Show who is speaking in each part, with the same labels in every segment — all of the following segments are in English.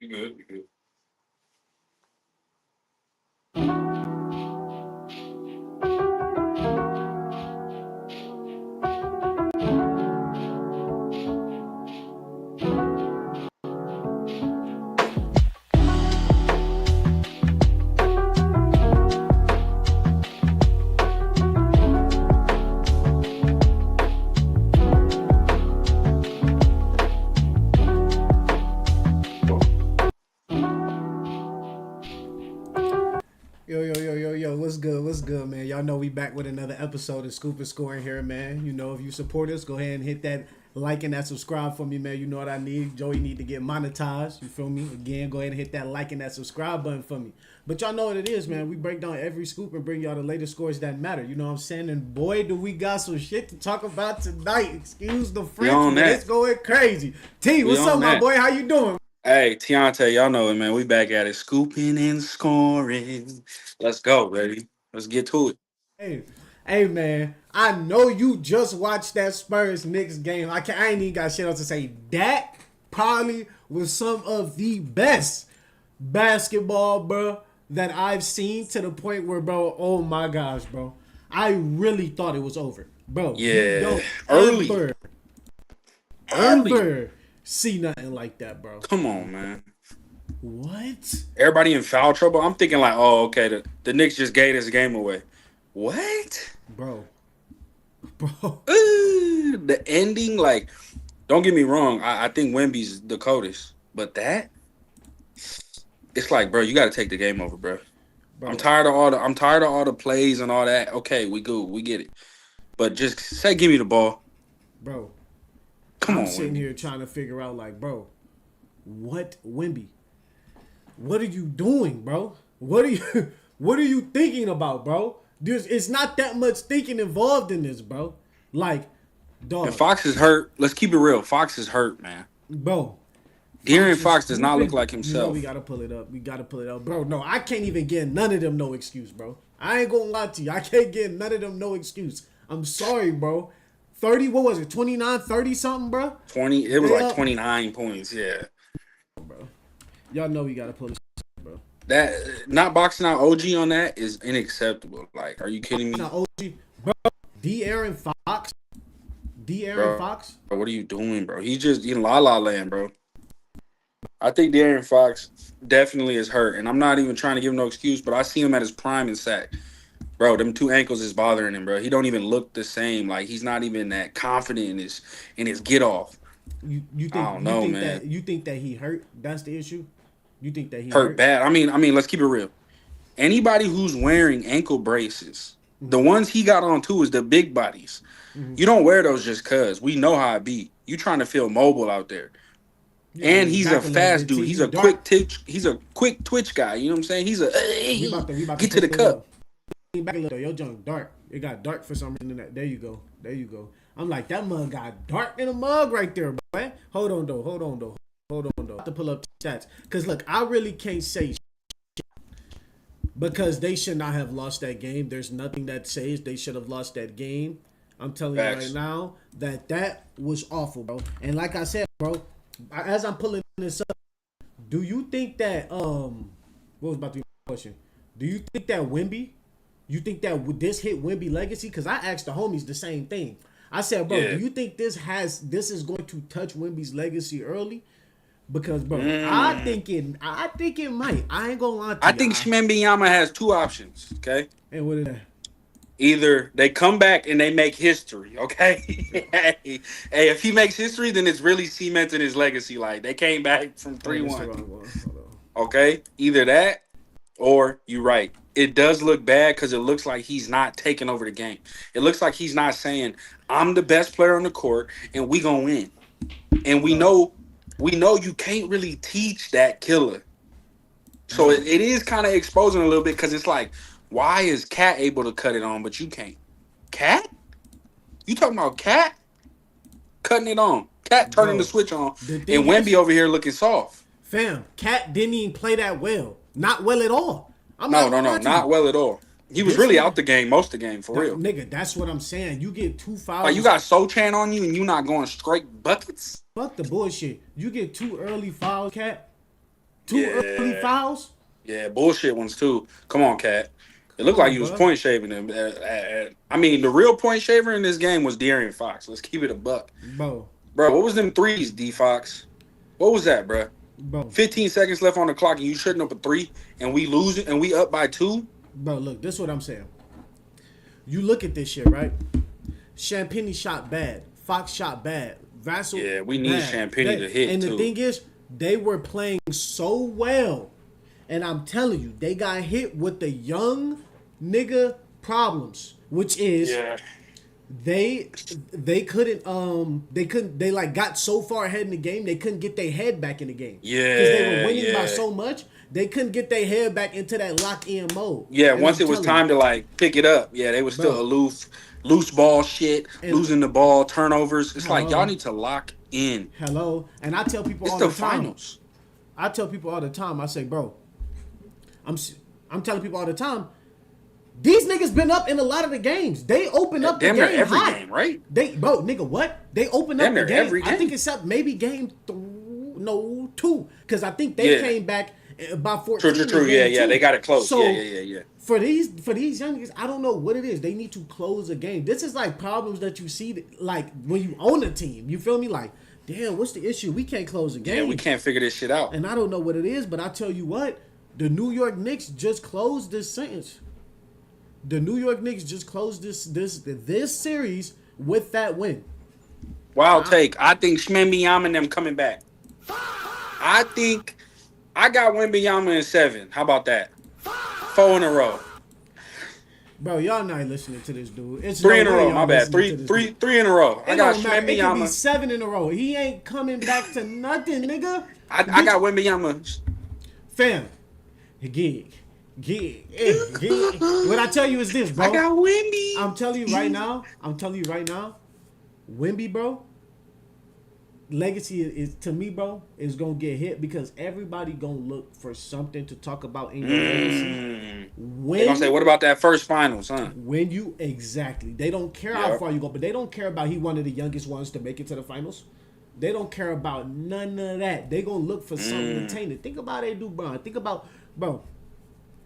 Speaker 1: You good? You good?
Speaker 2: Yo, what's good? What's good, man? Y'all know we back with another episode of Scoop and Scoring here, man. You know, if you support us, go ahead and hit that like and that subscribe for me, man. You know what I need. Joey need to get monetized. You feel me? Again, go ahead and hit that like and that subscribe button for me. But y'all know what it is, man. We break down every scoop and bring y'all the latest scores that matter. You know what I'm saying? And boy, do we got some shit to talk about tonight. Excuse the French, but it's going crazy. T, what's up, my boy? How you doing?
Speaker 1: Hey, Tiante, y'all know it, man. We back at it. Scooping and scoring. Let's go, baby. Let's get to it.
Speaker 2: Hey, man. I know you just watched that Spurs Knicks game. I ain't even got shit else to say. That probably was some of the best basketball, bro, that I've seen, to the point where, bro, oh my gosh, bro. I really thought it was over. Bro,
Speaker 1: Yeah.
Speaker 2: you don't
Speaker 1: Early.
Speaker 2: ever see nothing like that, bro.
Speaker 1: Come on, man.
Speaker 2: What?
Speaker 1: Everybody in foul trouble. I'm thinking like, oh, okay, the Knicks just gave this game away. What?
Speaker 2: Bro.
Speaker 1: Ooh, the ending, like, don't get me wrong. I think Wemby's the coldest, but that, it's like, bro, you got to take the game over, bro. I'm tired of all the plays and all that. Okay, we good, we get it, but just say, give me the ball,
Speaker 2: bro.
Speaker 1: Come on,
Speaker 2: I'm sitting
Speaker 1: Wemby.
Speaker 2: here trying to figure out, like, bro, what, Wemby? What are you doing, bro? What are you thinking about, bro? It's not that much thinking involved in this, bro. Like, dog.
Speaker 1: And Fox is hurt. Let's keep it real. Fox is hurt, man.
Speaker 2: Bro.
Speaker 1: De'Aaron Fox does not look like himself.
Speaker 2: You know we gotta pull it up. Bro, no, I can't even get none of them no excuse, bro. I ain't gonna lie to you. I can't get none of them no excuse. I'm sorry, bro. 30, what was it? 29, 30 something, bro?
Speaker 1: 20, it was like 29 points, yeah.
Speaker 2: Bro. Y'all know we gotta pull this, bro.
Speaker 1: That, not boxing out OG on that is unacceptable. Like, are you kidding me?
Speaker 2: Now, OG, bro, De'Aaron Fox.
Speaker 1: Bro, what are you doing, bro? He's just in la la land, bro. I think De'Aaron Fox definitely is hurt, and I'm not even trying to give him no excuse, but I see him at his prime in sack. Bro, them two ankles is bothering him, bro. He don't even look the same. Like, he's not even that confident in his get off.
Speaker 2: You think, I don't know, man. You think that he hurt? That's the issue? You think that he hurt
Speaker 1: bad? I mean, let's keep it real. Anybody who's wearing ankle braces, the ones he got on too is the big bodies. You don't wear those just cause. We know how it be. You trying to feel mobile out there. Yeah, and he's a fast dude. He's a quick twitch. He's a quick twitch guy. You know what I'm saying? He's a
Speaker 2: we about
Speaker 1: get to the cup.
Speaker 2: Back a little. Your junk dark. It got dark for some reason. There you go. I'm like, that mug got dark in the mug right there, boy. Hold on though. I have to pull up stats, cause look, I really can't say shit, because they should not have lost that game. There's nothing that says they should have lost that game. I'm telling you right now that was awful, bro. And like I said, bro, as I'm pulling this up, do you think that what was about to be my question? Do you think that Wemby? You think that would this hit Wemby legacy? Because I asked the homies the same thing. I said, bro, do you think this is going to touch Wemby's legacy early? Because, bro, I think it might. I ain't gonna lie to you.
Speaker 1: I think Shmembiama has two options. Okay.
Speaker 2: And what is that?
Speaker 1: Either they come back and they make history, okay? Hey, if he makes history, then it's really cementing his legacy. Like, they came back from 3-1. Okay? Either that, or you're right. It does look bad because it looks like he's not taking over the game. It looks like he's not saying, I'm the best player on the court and we gonna win. And we know you can't really teach that killer. So it is kind of exposing a little bit, because it's like, why is Cat able to cut it on, but you can't? Cat? You talking about Cat? Cutting it on. Cat turning the switch on. And Wemby over here looking soft.
Speaker 2: Fam, Cat didn't even play that well. Not well at all.
Speaker 1: No, not well at all. He was really out the game most of the game, for real.
Speaker 2: Nigga, that's what I'm saying. You get 2 fouls.
Speaker 1: Like, you got Sochan on you and you not going straight buckets?
Speaker 2: Fuck the bullshit. You get 2 early fouls, Cat, 2 early fouls.
Speaker 1: Yeah, bullshit ones too. Come on, Cat. It looked like you was point shaving him. I mean, the real point shaver in this game was De'Aaron Fox. Let's keep it a buck.
Speaker 2: Bro,
Speaker 1: what was them threes, D Fox? What was that, bro?
Speaker 2: Bro.
Speaker 1: 15 seconds left on the clock, and you shooting up a 3, and we losing, and we up by 2?
Speaker 2: Bro, look, this is what I'm saying. You look at this shit, right? Champagny shot bad. Fox shot bad. Vassell.
Speaker 1: Yeah, we need Champagny to hit,
Speaker 2: and
Speaker 1: too.
Speaker 2: The thing is, they were playing so well. And I'm telling you, they got hit with the young nigga problems, which is they like got so far ahead in the game they couldn't get their head back in the game.
Speaker 1: Yeah,
Speaker 2: because they were winning by so much they couldn't get their head back into that lock-in mode.
Speaker 1: Yeah, and once it was time to like pick it up, they were still aloof, loose ball shit, losing the ball, turnovers. It's like y'all need to lock in.
Speaker 2: And I tell people all the time. Finals. I tell people all the time. I say, bro. I'm telling people all the time, these niggas been up in a lot of the games. They open up the game
Speaker 1: every
Speaker 2: hot.
Speaker 1: Game, right?
Speaker 2: Nigga, what? They open up the game. Every game. I think except maybe game 2, because I think they came back by 14.
Speaker 1: True. Yeah, they got it close. So, yeah.
Speaker 2: For these young niggas, I don't know what it is. They need to close a game. This is like problems that you see, like when you own a team. You feel me? Like, damn, what's the issue? We can't close a game.
Speaker 1: Yeah, we can't figure this shit out.
Speaker 2: And I don't know what it is, but I tell you what. The New York Knicks just closed this sentence. The New York Knicks just closed this series with that win.
Speaker 1: Wild take. I think Shmembiama and them coming back. I think I got Wembanyama in 7. How about that? 4 in a row.
Speaker 2: Bro, y'all not listening to this dude. It's
Speaker 1: 3 in a row. My bad. Three in a row. I got Shmembiama.
Speaker 2: It could be 7 in a row. He ain't coming back to nothing, nigga.
Speaker 1: I got Wembanyama.
Speaker 2: Fam. Gig. What I tell you is this, bro.
Speaker 1: I got Wemby.
Speaker 2: I'm telling you right now. Wemby, bro. Legacy is to me, bro, is gonna get hit because everybody gonna look for something to talk about in your legacy. They
Speaker 1: gonna say, what about that first finals, huh?
Speaker 2: When you they don't care how far you go, but they don't care about he one of the youngest ones to make it to the finals. They don't care about none of that. They gonna look for something to taint it. Think about it, Bron. Think about, bro.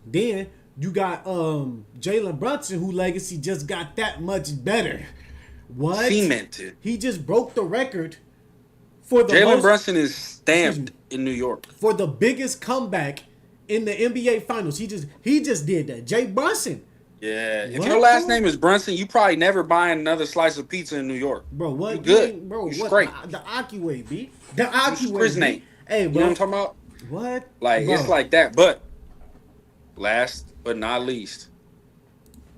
Speaker 2: Then you got Jalen Brunson, who legacy just got that much better. What?
Speaker 1: Cemented.
Speaker 2: He just broke the record for the
Speaker 1: Jalen Brunson is stamped in New York
Speaker 2: for the biggest comeback in the NBA Finals. He just did that. Jay Brunson.
Speaker 1: Yeah. If your last name is Brunson, you probably never buying another slice of pizza in New York.
Speaker 2: Bro, what?
Speaker 1: You good.
Speaker 2: Bro,
Speaker 1: you
Speaker 2: what?
Speaker 1: straight.
Speaker 2: The Aki way, B. The Aki way.
Speaker 1: Name.
Speaker 2: Hey, bro.
Speaker 1: You know what I'm talking about?
Speaker 2: What?
Speaker 1: Like,
Speaker 2: bro.
Speaker 1: It's like that. But last but not least,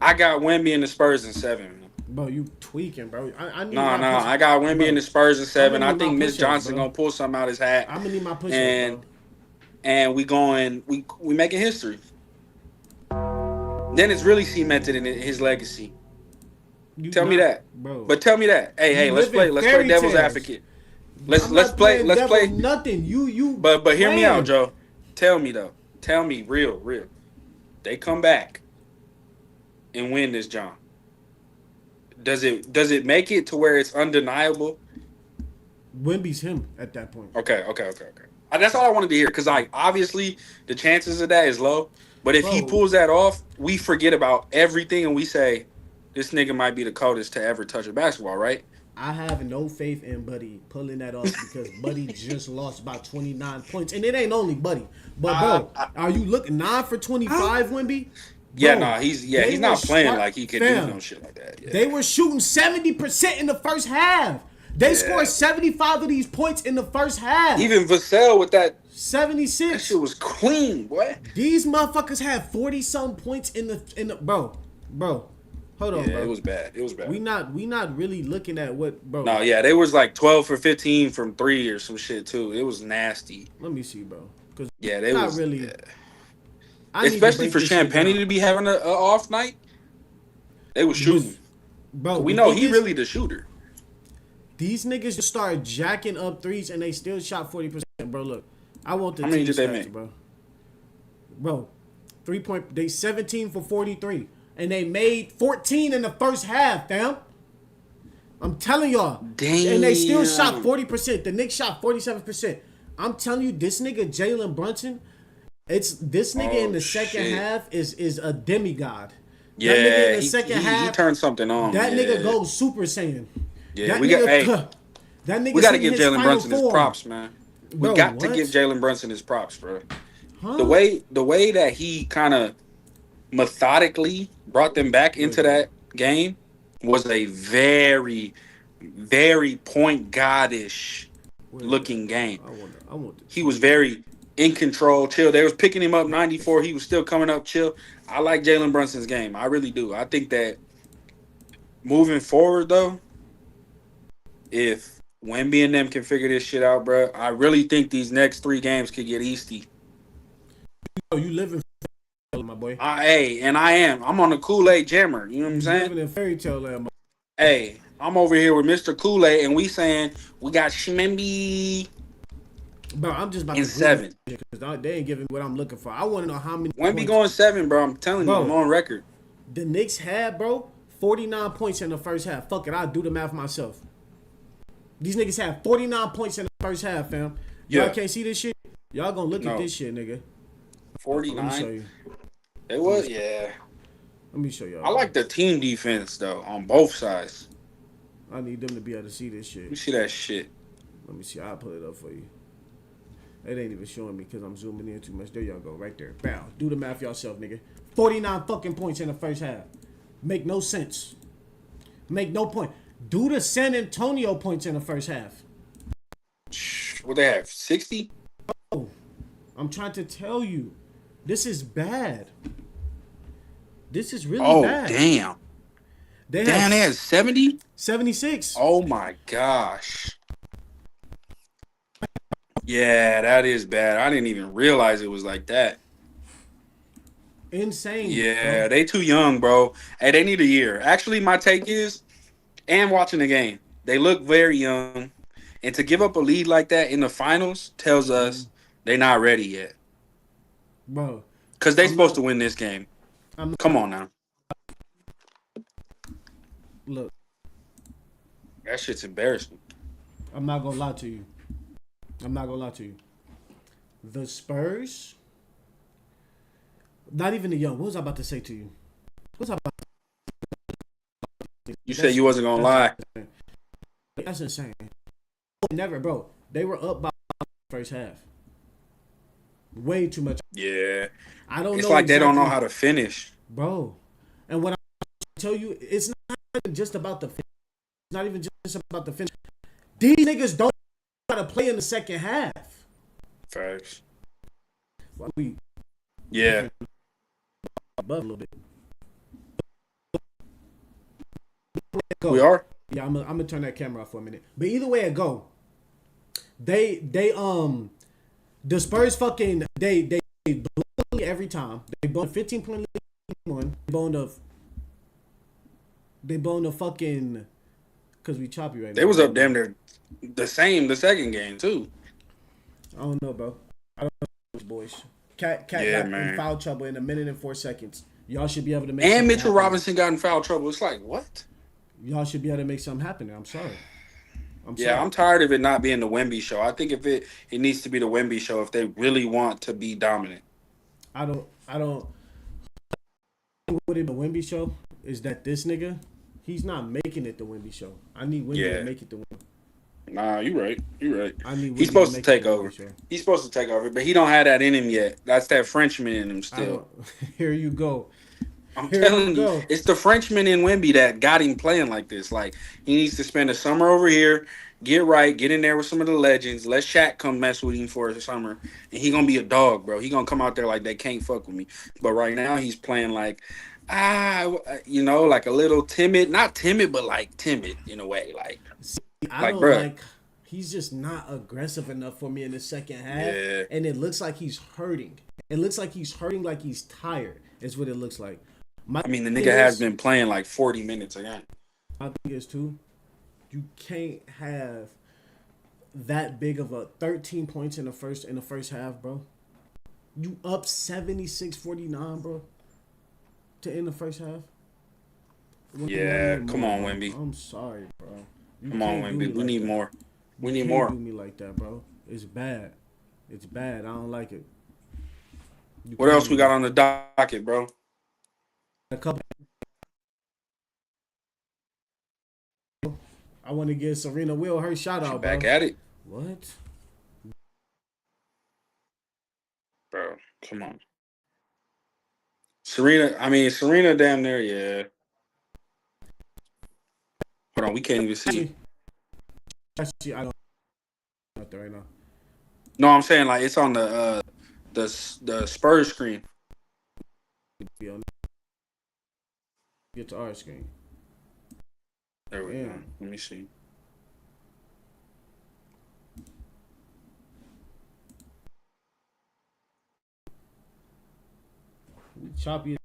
Speaker 1: I got Wemby and the Spurs in 7.
Speaker 2: Bro, you tweaking, bro. I need
Speaker 1: I got Wemby and the Spurs in 7. I think Miss Johnson gonna pull something out his hat.
Speaker 2: I'm gonna need my push
Speaker 1: and we making history. Then it's really cemented in his legacy. Tell me that,
Speaker 2: bro.
Speaker 1: But tell me that. Hey, let's play devil's advocate. Let's play
Speaker 2: nothing. You.
Speaker 1: But hear me out, Joe. Tell me though. Tell me real. They come back and win this, John. Does it make it to where it's undeniable?
Speaker 2: Wemby's him at that point.
Speaker 1: Okay. That's all I wanted to hear because obviously the chances of that is low. But if he pulls that off, we forget about everything and we say this nigga might be the coldest to ever touch a basketball, right?
Speaker 2: I have no faith in Buddy pulling that off because Buddy just lost about 29 points. And it ain't only Buddy. But, bro, are you looking 9 for 25, Wemby? Bro,
Speaker 1: he's not playing like he could do no shit like that. Yeah.
Speaker 2: They were shooting 70% in the first half. They scored 75 of these points in the first half.
Speaker 1: Even Vassell with that
Speaker 2: 76.
Speaker 1: That shit was clean, boy.
Speaker 2: These motherfuckers had 40-some points in the bro. Hold on, bro.
Speaker 1: It was bad.
Speaker 2: We not really looking at what, bro.
Speaker 1: No, they was like 12 for 15 from 3 or some shit too. It was nasty.
Speaker 2: Let me see, bro. Cause
Speaker 1: they
Speaker 2: not
Speaker 1: was
Speaker 2: really.
Speaker 1: Yeah. Especially for Champagny to be having an off night. They was shooting.
Speaker 2: Bro,
Speaker 1: we know he really the shooter.
Speaker 2: These niggas just started jacking up threes and they still shot 40%. Bro, look. I want the
Speaker 1: How many
Speaker 2: team
Speaker 1: did they
Speaker 2: stats,
Speaker 1: make?
Speaker 2: Bro, 3-point. They 17 for 43. And they made 14 in the first half, fam. I'm telling y'all.
Speaker 1: Damn.
Speaker 2: And they still shot 40%. The Knicks shot 47%. I'm telling you, this nigga Jalen Brunson, it's this nigga in
Speaker 1: Oh
Speaker 2: the second
Speaker 1: shit.
Speaker 2: half is a demigod. That nigga in
Speaker 1: Yeah,
Speaker 2: the
Speaker 1: he
Speaker 2: second
Speaker 1: he
Speaker 2: half,
Speaker 1: turned something on.
Speaker 2: that nigga
Speaker 1: Yeah,
Speaker 2: goes Super Saiyan.
Speaker 1: yeah.
Speaker 2: That
Speaker 1: We got
Speaker 2: nigga,
Speaker 1: hey,
Speaker 2: that
Speaker 1: we
Speaker 2: nigga's
Speaker 1: got to
Speaker 2: hitting
Speaker 1: give
Speaker 2: his
Speaker 1: Jalen
Speaker 2: final
Speaker 1: Brunson his
Speaker 2: form,
Speaker 1: props, man. We
Speaker 2: bro.
Speaker 1: got to give
Speaker 2: What?
Speaker 1: Jalen Brunson his props, bro.
Speaker 2: Huh?
Speaker 1: The way that he kind of methodically brought them back
Speaker 2: Wait,
Speaker 1: into
Speaker 2: bro.
Speaker 1: that game was a very, very point guardish
Speaker 2: Where is that?
Speaker 1: looking game.
Speaker 2: I want the
Speaker 1: He was
Speaker 2: team.
Speaker 1: very in control, chill. They was picking him up 94. He was still coming up chill. I like Jalen Brunson's game. I really do. I think that moving forward, though, if Wemby and them can figure this shit out, bro, I really think these next 3 games could get Easty.
Speaker 2: Oh, you live in my boy.
Speaker 1: And I am. I'm on the Kool-Aid jammer. You know what I'm
Speaker 2: You
Speaker 1: saying?
Speaker 2: living in fairy tale land,
Speaker 1: Hey, I'm over here with Mr. Kool-Aid, and we saying we got Shimembi
Speaker 2: bro. I'm just about
Speaker 1: in
Speaker 2: to Google
Speaker 1: 7.
Speaker 2: because they ain't giving me what I'm looking for. I want to know how many
Speaker 1: Wemby
Speaker 2: points,
Speaker 1: going 7, bro. I'm telling you, I'm
Speaker 2: bro.
Speaker 1: on record.
Speaker 2: The Knicks had, bro, 49 points in the first half. Fuck it, I'll do the math myself. These niggas had 49 points in the first half, fam. Y'all
Speaker 1: Yeah.
Speaker 2: can't see this shit? Y'all gonna look at
Speaker 1: No.
Speaker 2: this shit, nigga. Let me show
Speaker 1: 49.
Speaker 2: you.
Speaker 1: It was, yeah.
Speaker 2: Let me show y'all.
Speaker 1: I like the team defense, though, on both sides.
Speaker 2: I need them to be able to see this
Speaker 1: You
Speaker 2: shit.
Speaker 1: see that shit.
Speaker 2: Let me see. I'll pull it up for you. It ain't even showing me because I'm zooming in too much. There y'all go, right there. Bow. Do the math yourself, nigga. 49 fucking points in the first half. Make no sense. Make no point. Do the San Antonio points in the first half.
Speaker 1: What they have? 60?
Speaker 2: Oh, I'm trying to tell you. This is bad. This is really
Speaker 1: Oh,
Speaker 2: bad.
Speaker 1: damn.
Speaker 2: They
Speaker 1: Damn, they
Speaker 2: have
Speaker 1: had 70?
Speaker 2: 76.
Speaker 1: Oh, my gosh. Yeah, that is bad. I didn't even realize it was like that.
Speaker 2: Insane.
Speaker 1: Yeah,
Speaker 2: Bro.
Speaker 1: they too young, bro. Hey, they need a year. Actually, my take is, and watching the game, they look very young. And to give up a lead like that in the finals tells us they're not ready yet.
Speaker 2: Bro.
Speaker 1: Because they
Speaker 2: I'm
Speaker 1: supposed
Speaker 2: not.
Speaker 1: to win this game.
Speaker 2: I'm
Speaker 1: Come on now.
Speaker 2: look.
Speaker 1: That shit's embarrassing.
Speaker 2: I'm not gonna lie to you. I'm not gonna lie to you. The Spurs. Not even the young. What was I about to say to you? What's I about
Speaker 1: You said you wasn't going to lie.
Speaker 2: That's insane. Never, bro. They were up by the first half. Way too much.
Speaker 1: Yeah.
Speaker 2: I don't know.
Speaker 1: It's like they don't know
Speaker 2: exactly-
Speaker 1: how to finish.
Speaker 2: Bro. And what I tell you, it's not even just about the finish. It's not even just about the finish. These niggas don't know how to play in the second half.
Speaker 1: Facts.
Speaker 2: Why we
Speaker 1: Yeah.
Speaker 2: above a little bit?
Speaker 1: We are?
Speaker 2: Yeah, I'm gonna turn that camera off for a minute. But either way it go, they the Spurs fucking they blow every time. They blow 15-point lead one. They blow the fucking because we choppy right now.
Speaker 1: They was up damn near the same the second game, too.
Speaker 2: I don't know, bro. I don't know those boys. Cat
Speaker 1: Yeah,
Speaker 2: got
Speaker 1: man.
Speaker 2: in foul trouble in a minute and 4 seconds. Y'all should be able to make
Speaker 1: And
Speaker 2: something
Speaker 1: Mitchell
Speaker 2: happen.
Speaker 1: Robinson got in foul trouble. It's like, what?
Speaker 2: Y'all should be able to make something happen. I'm sorry.
Speaker 1: Yeah, I'm tired of it not being the Wemby show. I think if it needs to be the Wemby show if they really want to be dominant.
Speaker 2: I don't. What it the Wemby show is that this nigga, he's not making it the Wemby show. I need Wemby
Speaker 1: Yeah.
Speaker 2: to make it the Wemby.
Speaker 1: Nah, you right. You right.
Speaker 2: I need.
Speaker 1: He's
Speaker 2: Wemby
Speaker 1: supposed to
Speaker 2: make
Speaker 1: take
Speaker 2: it the
Speaker 1: over.
Speaker 2: Wemby show.
Speaker 1: He's supposed to take over, but he don't have that in him yet. That's that Frenchman in him
Speaker 2: I
Speaker 1: still.
Speaker 2: don't. Here you go.
Speaker 1: I'm
Speaker 2: Here
Speaker 1: telling
Speaker 2: you go.
Speaker 1: you, it's the Frenchman in Wemby that got him playing like this. Like, he needs to spend a summer over here, get right, get in there with some of the legends. Let Shaq come mess with him for the summer, and he gonna be a dog, bro. He gonna come out there like they can't fuck with me. But right now, he's playing like, like a little timid. Not timid, but like timid in a way. Like,
Speaker 2: I
Speaker 1: Like,
Speaker 2: don't
Speaker 1: bruh.
Speaker 2: like. He's just not aggressive enough for me in the second half,
Speaker 1: Yeah.
Speaker 2: and it looks like he's hurting. It looks like he's hurting, like he's tired. Is what it looks like.
Speaker 1: I mean, the
Speaker 2: thing
Speaker 1: nigga has
Speaker 2: is-
Speaker 1: been playing like 40 minutes again.
Speaker 2: My thing is too, you can't have that big of a 13 points in the first half, bro. You up 76-49, bro. To end the first half.
Speaker 1: Yeah, come on,
Speaker 2: bro.
Speaker 1: Wemby.
Speaker 2: I'm sorry, bro. You
Speaker 1: Come on,
Speaker 2: can't do me
Speaker 1: Wemby. We
Speaker 2: like
Speaker 1: need
Speaker 2: that.
Speaker 1: more. We
Speaker 2: You
Speaker 1: need
Speaker 2: can't
Speaker 1: more.
Speaker 2: do me like that, bro. It's bad. It's bad. I don't like it. You
Speaker 1: What else
Speaker 2: corny,
Speaker 1: we got
Speaker 2: bro.
Speaker 1: on the docket, bro?
Speaker 2: A couple. I want to give Serena Will her shout
Speaker 1: She
Speaker 2: out,
Speaker 1: back
Speaker 2: bro.
Speaker 1: at it,
Speaker 2: What?
Speaker 1: bro. Come on, Serena. I mean, Serena, damn near, yeah. Hold on, we can't even see.
Speaker 2: Actually, I don't know that right now.
Speaker 1: No, I'm saying like it's on the Spurs screen.
Speaker 2: Be on- Get to our screen.
Speaker 1: There we go.
Speaker 2: Damn.
Speaker 1: Let me see.
Speaker 2: We choppy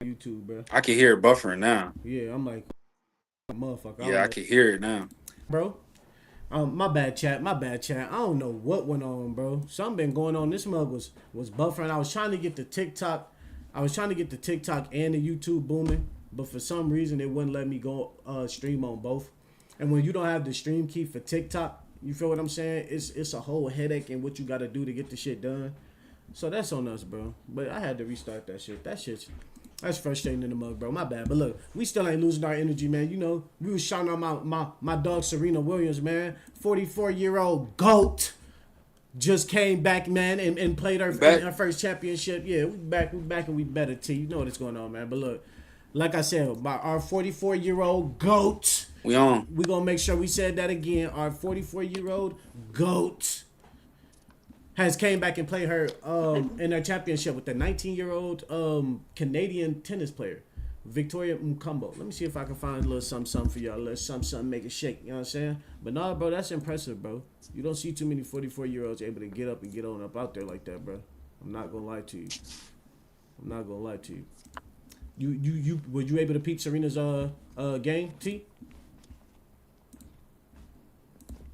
Speaker 2: on YouTube, bro.
Speaker 1: I can hear it buffering now.
Speaker 2: Yeah, I'm like, motherfucker. I
Speaker 1: Yeah,
Speaker 2: don't
Speaker 1: I
Speaker 2: know,
Speaker 1: can hear it now.
Speaker 2: bro. My bad, chat. My bad, chat. I don't know what went on, bro. Something been going on. This mug was buffering. I was trying to get the TikTok. I was trying to get the TikTok and the YouTube booming, but for some reason it wouldn't let me go stream on both. And when you don't have the stream key for TikTok, you feel what I'm saying? It's a whole headache in what you got to do to get the shit done. So that's on us, bro. But I had to restart that shit. That's frustrating in the mug, bro. My bad. But look, we still ain't losing our energy, man. You know, we was shouting out my dog Serena Williams, man. 44-year-old GOAT just came back, man, and played her first championship. Yeah, we back, and we better, T. You know what's going on, man. But look, like I said, by our 44-year-old GOAT,
Speaker 1: We on.
Speaker 2: we gonna make sure we said that again. Our 44-year-old GOAT has came back and played her in her championship with the 19-year-old Canadian tennis player, Victoria Mkumbo. Let me see if I can find a little something for y'all. A little something, make it shake. You know what I'm saying? But nah, bro, that's impressive, bro. You don't see too many 44-year-olds able to get up and get on up out there like that, bro. I'm not gonna lie to you. I'm not gonna lie to you. You were you able to peep Serena's game, T?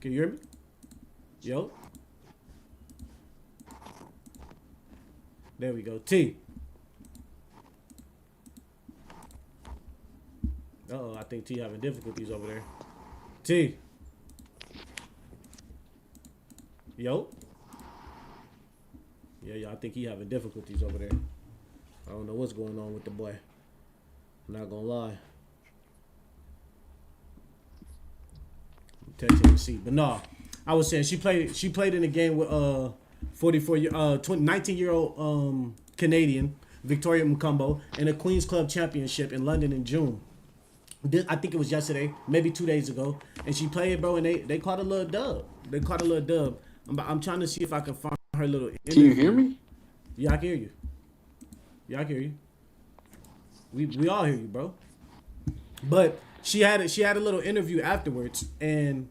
Speaker 2: Can you hear me? Yo. There we go. T. Uh-oh, I think T having difficulties over there. T. Yo. Yeah, I think he having difficulties over there. I don't know what's going on with the boy. I'm not gonna lie. I'm texting to see. But no, I was saying she played in a game with 19-year-old Canadian Victoria Mkumbo in a Queen's Club Championship in London in June. I think it was yesterday, maybe 2 days ago, and she played, bro, and they caught a little dub. I'm trying to see if I can find her little interview.
Speaker 1: Can you hear me?
Speaker 2: Yeah, I can hear you. Yeah, I can hear you. We all hear you, bro. But she had a little interview afterwards, and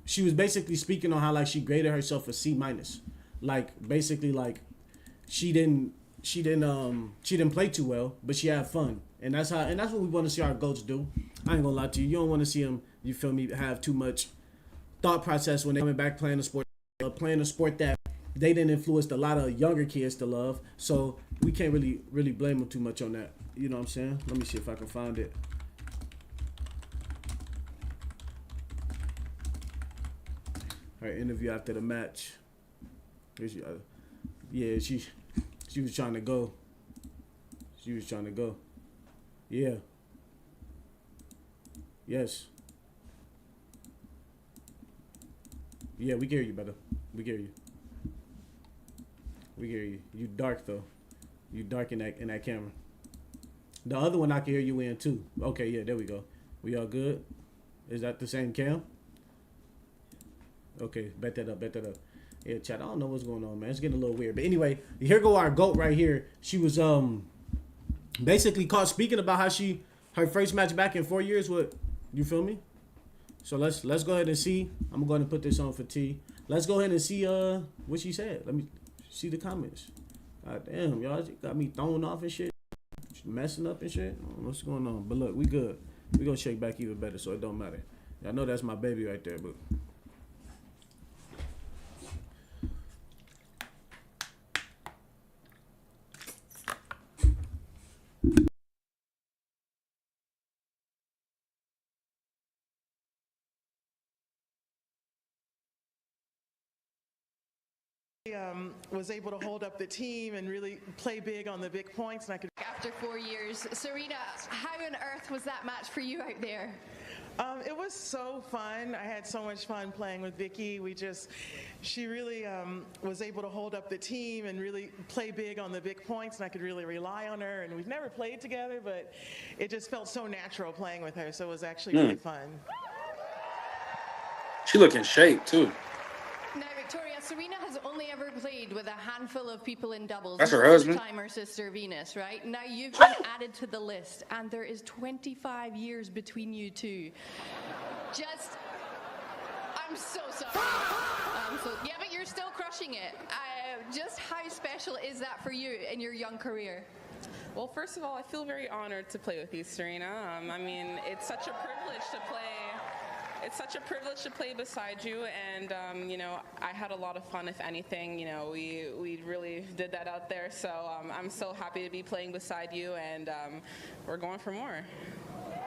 Speaker 2: she was basically speaking on how like she graded herself a C minus, like basically like she didn't play too well, but she had fun, and that's what we want to see our goats do. I ain't gonna lie to you. You don't want to see them, you feel me, have too much thought process when they coming back playing a sport that they didn't influence a lot of younger kids to love. So we can't really blame them too much on that. You know what I'm saying? Let me see if I can find it. Her interview after the match. Yeah, she was trying to go. Yeah. Yes. Yeah, we can hear you, brother. We can hear you. You dark though. You dark in that camera. The other one I can hear you in too. Okay, yeah, there we go. We all good? Is that the same cam? Okay, bet that up. Yeah, chat. I don't know what's going on, man. It's getting a little weird. But anyway, here go our GOAT right here. She was basically caught speaking about how her first match back in 4 years. What, you feel me? So let's go ahead and see. I'm going to put this on for T. Let's go ahead and see what she said. Let me see the comments. God damn, y'all got me thrown off and shit, messing up and shit. I don't know what's going on? But look, we good. We gonna shake back even better, so it don't matter. I know that's my baby right there, but.
Speaker 3: Was able to hold up the team and really play big on the big points. And I could.
Speaker 4: After 4 years, Serena, how on earth was that match for you out there?
Speaker 3: It was so fun. I had so much fun playing with Vicky. She really was able to hold up the team and really play big on the big points, and I could really rely on her. And we've never played together, but it just felt so natural playing with her. So it was actually really fun.
Speaker 1: She look in shape too.
Speaker 4: Now, Victoria, Serena has only ever played with a handful of people in doubles.
Speaker 1: That's her husband.
Speaker 4: Time her sister Venus, right? Now you've been added to the list, and there is 25 years between you two. I'm so sorry. Yeah, but you're still crushing it. Just how special is that for you in your young career?
Speaker 5: Well, first of all, I feel very honored to play with you, Serena. I mean, it's such a privilege to play. It's such a privilege to play beside you, and I had a lot of fun. If anything, we really did that out there. So I'm so happy to be playing beside you, and we're going for more.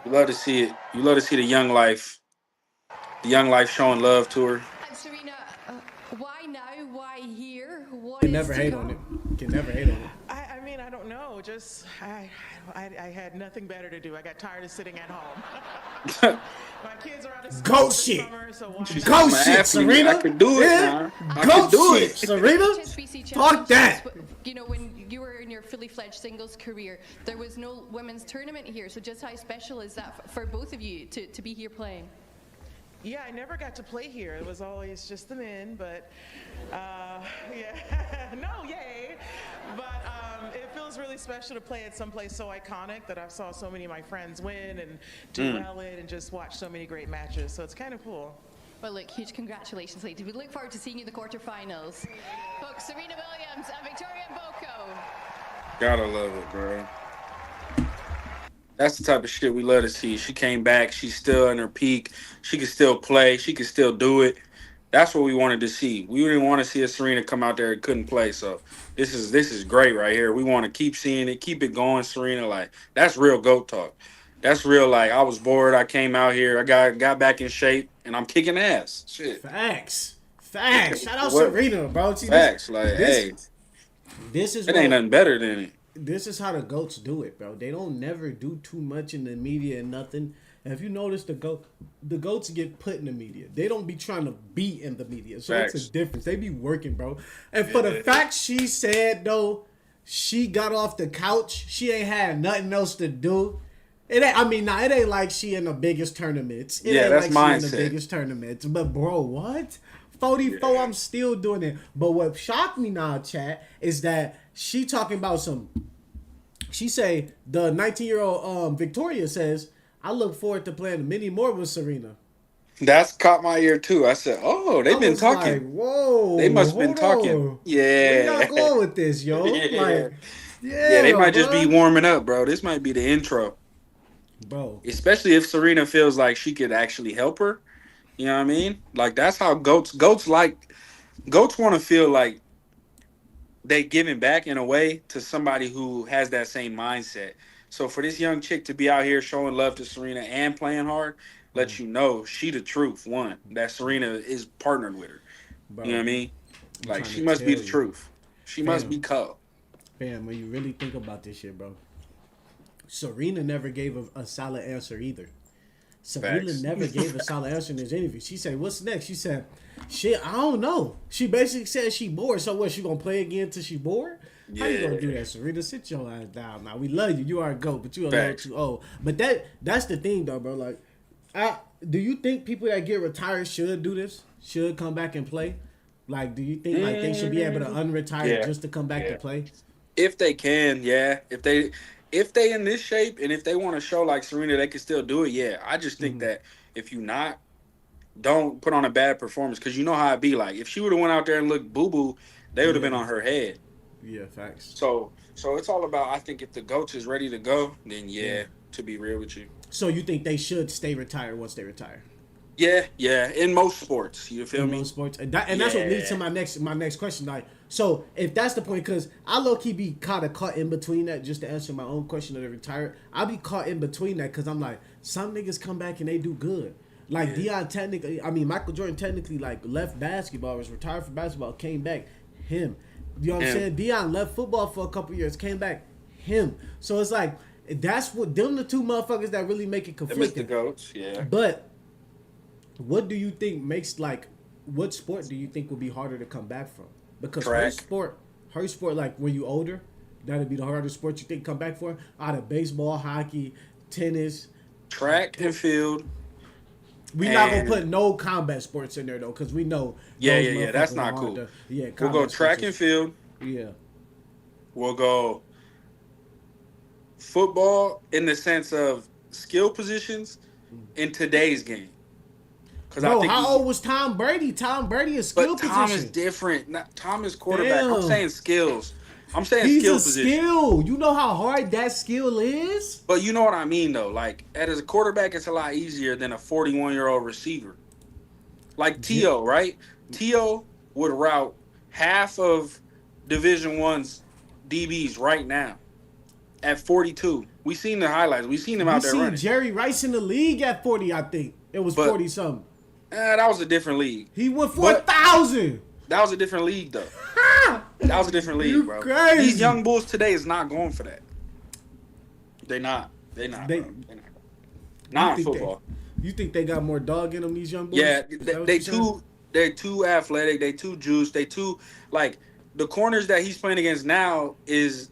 Speaker 1: You love to see it. You love to see the young life showing love to her.
Speaker 4: And Serena, why now? Why here? What
Speaker 2: Can never hate on it. Can never hate on it.
Speaker 3: I mean, I don't know. Just I had nothing better to do. I got tired of sitting at home. My kids are out of school
Speaker 2: Go
Speaker 3: this
Speaker 2: shit.
Speaker 3: summer, so why
Speaker 2: Go
Speaker 3: not?
Speaker 2: shit, Serena.
Speaker 1: I could do it.
Speaker 2: Yeah.
Speaker 1: I
Speaker 2: Go
Speaker 1: could do
Speaker 2: shit,
Speaker 1: it.
Speaker 2: Serena.
Speaker 4: HSBC
Speaker 2: Fuck that.
Speaker 4: Championships, when you were in your fully fledged singles career, there was no women's tournament here. So just how special is that for both of you to be here playing?
Speaker 3: Yeah, I never got to play here. It was always just the men, but yay. But it feels really special to play at some place so iconic that I've saw so many of my friends win and do well in and just watch so many great matches. So it's kind of cool.
Speaker 4: Well, look, huge congratulations, ladies. We look forward to seeing you in the quarterfinals. Folks, Serena Williams and Victoria Mboko.
Speaker 1: Gotta love it, bro. That's the type of shit we love to see. She came back. She's still in her peak. She can still play. She can still do it. That's what we wanted to see. We didn't want to see a Serena come out there and couldn't play. So this is great right here. We want to keep seeing it, keep it going, Serena. Like, that's real GOAT talk. That's real. Like, I was bored. I came out here. I got back in shape, and I'm kicking ass. Shit.
Speaker 2: Facts. Shout out Serena, bro. See,
Speaker 1: Facts. This
Speaker 2: is
Speaker 1: it ain't nothing better than it.
Speaker 2: This is how the GOATs do it, bro. They don't never do too much in the media and nothing. And if you notice, the GOATs get put in the media. They don't be trying to be in the media. So
Speaker 1: Facts.
Speaker 2: it's a difference. They be working, bro. And for the fact she said, though, she got off the couch, she ain't had nothing else to do. It ain't like she in the biggest tournaments. It ain't
Speaker 1: that's
Speaker 2: like she in
Speaker 1: mindset.
Speaker 2: the biggest tournaments. But, bro, what? 44, I'm still doing it. But what shocked me now, chat, is that she talking about she say the 19-year-old Victoria says, I look forward to playing many more with Serena.
Speaker 1: That's caught my ear too. I said, "Oh, they've been talking.
Speaker 2: Like, whoa,
Speaker 1: they must have been talking.
Speaker 2: On.
Speaker 1: Yeah,
Speaker 2: Where y'all going with this, yo?
Speaker 1: Yeah, they might just be warming up, bro. This might be the intro,
Speaker 2: bro.
Speaker 1: Especially if Serena feels like she could actually help her. You know what I mean? Like, that's how goats want to feel like they giving back in a way to somebody who has that same mindset. So for this young chick to be out here showing love to Serena and playing hard, lets you know she the truth. One, that Serena is partnered with her. Bro, you know what I mean? Like, she must be the truth. She must be cold.
Speaker 2: Fam, when you really think about this shit, bro, Serena never gave a solid answer either. Serena never gave a solid answer in this interview. She said, "What's next?" She said, "Shit, I don't know." She basically said she bored. So what? She gonna play again till she bored? Yeah. How you gonna do that, Serena? Sit your ass down now. We love you. You are a GOAT, but you a little too old. But that's the thing, though, bro. Like, do you think people that get retired should do this? Should come back and play? Like, do you think like they should be able to unretire just to come back to play?
Speaker 1: If they can, yeah. If they in this shape and if they want to show like Serena, they can still do it. Yeah, I just think that if you not, don't put on a bad performance, because you know how it be. Like, if she would have went out there and looked boo boo, they would have been on her head.
Speaker 2: Yeah, facts.
Speaker 1: So it's all about, I think if the GOAT is ready to go, then to be real with you.
Speaker 2: So you think they should stay retired once they retire?
Speaker 1: Yeah. In most sports, you feel me?
Speaker 2: Most sports, and that's what leads to my next question. Like, so if that's the point, because I low key be kind of caught in between that. Just to answer my own question of the retired, I be caught in between that because I'm like, some niggas come back and they do good. Like Michael Jordan technically like left basketball, was retired from basketball, came back. him. You know what I'm saying? Deion left football for a couple years, came back, him. So it's like that's what them the two motherfuckers that really make it conflicting.
Speaker 1: The goats, yeah.
Speaker 2: But what do you think makes like what sport do you think will be harder to come back from? Because her sport, like when you older, that'd be the hardest sport you think come back for. Out of baseball, hockey, tennis,
Speaker 1: track and field.
Speaker 2: We not gonna put no combat sports in there though, because we know.
Speaker 1: Yeah. That's not cool. We'll go track and field.
Speaker 2: Yeah.
Speaker 1: We'll go football in the sense of skill positions in today's game.
Speaker 2: Bro, how old was Tom Brady? Tom Brady is skill position.
Speaker 1: Tom is different. Tom is quarterback. Damn. I'm saying skills. He's skill position.
Speaker 2: Skill. You know how hard that skill is?
Speaker 1: But you know what I mean, though. Like, as a quarterback, it's a lot easier than a 41-year-old receiver. Like T.O., right? T.O. would route half of Division I's DBs right now at 42. We seen the highlights. We seen him out there running.
Speaker 2: Jerry Rice in the league at 40, I think. It was 40-something.
Speaker 1: That was a different league.
Speaker 2: He went 4,000.
Speaker 1: That was a different league, though. That was a different league, bro.
Speaker 2: Crazy.
Speaker 1: These young bulls today is not going for that. They're not. They're not. Not in football.
Speaker 2: You think they got more dog in them, these young boys?
Speaker 1: Yeah, they're too athletic. They too juiced. They too like the corners that he's playing against now is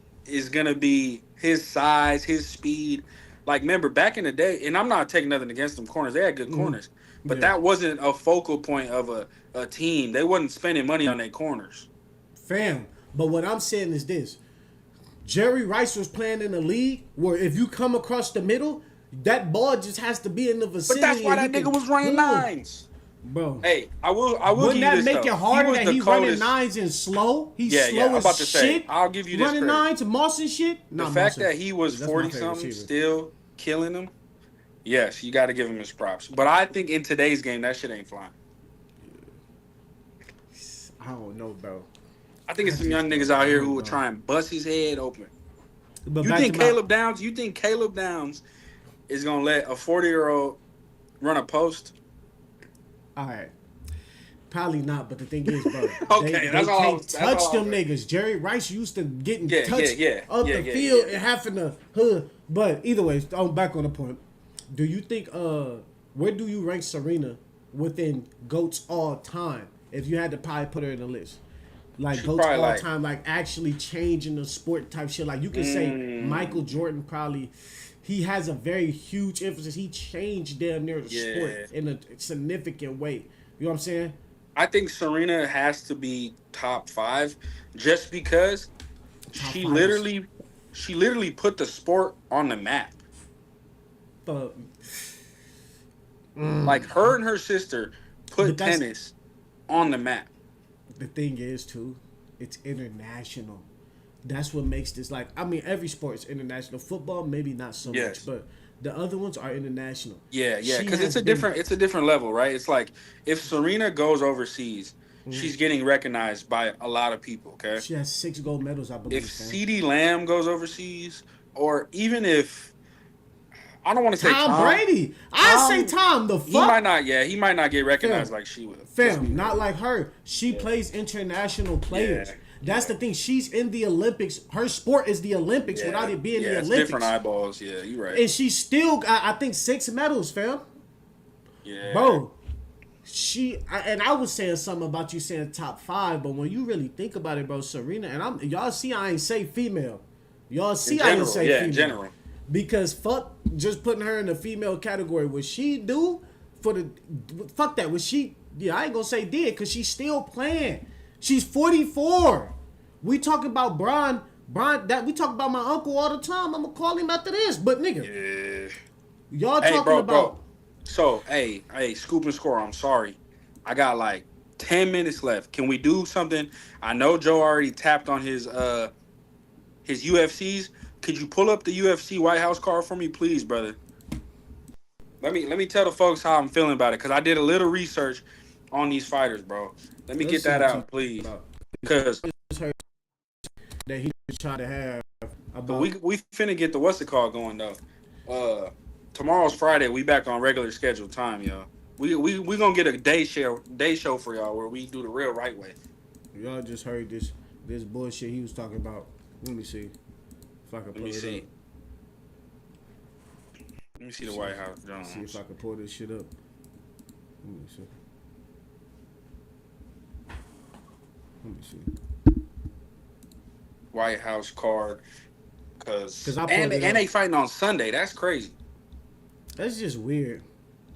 Speaker 1: gonna be his size, his speed. Like, remember back in the day, and I'm not taking nothing against them corners. They had good corners, but that wasn't a focal point of a team. They wasn't spending money on their corners.
Speaker 2: Fam, but what I'm saying is this. Jerry Rice was playing in a league where if you come across the middle, that ball just has to be in the vicinity.
Speaker 1: But that's why that nigga was running nines.
Speaker 2: Bro.
Speaker 1: Hey, I will
Speaker 2: Wouldn't
Speaker 1: give you this,
Speaker 2: that make it harder that he running nines and slow? He's slow
Speaker 1: I'm about to
Speaker 2: as
Speaker 1: say,
Speaker 2: shit.
Speaker 1: I'll give you this
Speaker 2: running
Speaker 1: credit.
Speaker 2: nines, Moss and shit.
Speaker 1: The fact that he was 40-something still killing them, yes, you got to give him his props. But I think in today's game, that shit ain't flying.
Speaker 2: I don't know, bro.
Speaker 1: I think it's some young niggas out here who will try and bust his head open.
Speaker 2: But
Speaker 1: You think Caleb Downs is going to let a 40-year-old run a post?
Speaker 2: All right. Probably not, but the thing is, bro,
Speaker 1: okay,
Speaker 2: they can't touch them niggas. Jerry Rice used to getting touched up the field and having to hood. But either way, I'm back on the point. Do you think where do you rank Serena within GOATs all time? If you had to probably put her in the list. Like GOATs all time, like actually changing the sport type shit. Like you could say Michael Jordan probably he has a very huge emphasis. He changed damn near the sport in a significant way. You know what I'm saying?
Speaker 1: I think Serena has to be top 5 just because she literally put the sport on the map. Like her and her sister put tennis on the map.
Speaker 2: The thing is too, it's international. That's what makes this like. I mean, every sport is international. Football, maybe not so much, but the other ones are international.
Speaker 1: Yeah, because it's a different level, right? It's like if Serena goes overseas, she's getting recognized by a lot of people. Okay,
Speaker 2: she has 6 gold medals, I believe.
Speaker 1: If CeeDee Lamb goes overseas, or even if I don't want to say Tom
Speaker 2: Brady, I say Tom. The fuck
Speaker 1: he might not get recognized like she would.
Speaker 2: Fam, not like her. She plays international players. That's the thing. She's in the Olympics. Her sport is the Olympics without it being the Olympics.
Speaker 1: It's different eyeballs. Yeah, you're right.
Speaker 2: And she still got, I think, 6 medals, fam.
Speaker 1: Yeah.
Speaker 2: Bro, I was saying something about you saying top 5, but when you really think about it, bro, Serena, and y'all see I ain't say female. Y'all see I ain't say female.
Speaker 1: In general.
Speaker 2: Because fuck just putting her in the female category. What she do for the, fuck that. What she, I ain't gonna say did, because she's still playing. She's 44. We talking about Brian, that we talk about my uncle all the time. I'm gonna call him after this. But nigga, y'all talking about. Bro.
Speaker 1: So, hey, scoop and score. I'm sorry. I got like 10 minutes left. Can we do something? I know Joe already tapped on his UFCs. Could you pull up the UFC White House card for me, please, brother? Let me tell the folks how I'm feeling about it, because I did a little research on these fighters, bro. Let me get that out, please. Because
Speaker 2: that he was trying to have about.
Speaker 1: We finna get the what's it called going though. Tomorrow's Friday. We back on regular scheduled time, y'all. We gonna get a day show for y'all where we do the real right way.
Speaker 2: Y'all just heard this bullshit he was talking about. Let me see if I can pull it up.
Speaker 1: Let me see the White House Jones.
Speaker 2: See if I can pull this shit up. Let me see.
Speaker 1: White House card. Cause
Speaker 2: and
Speaker 1: they fighting on Sunday. That's crazy.
Speaker 2: That's just weird.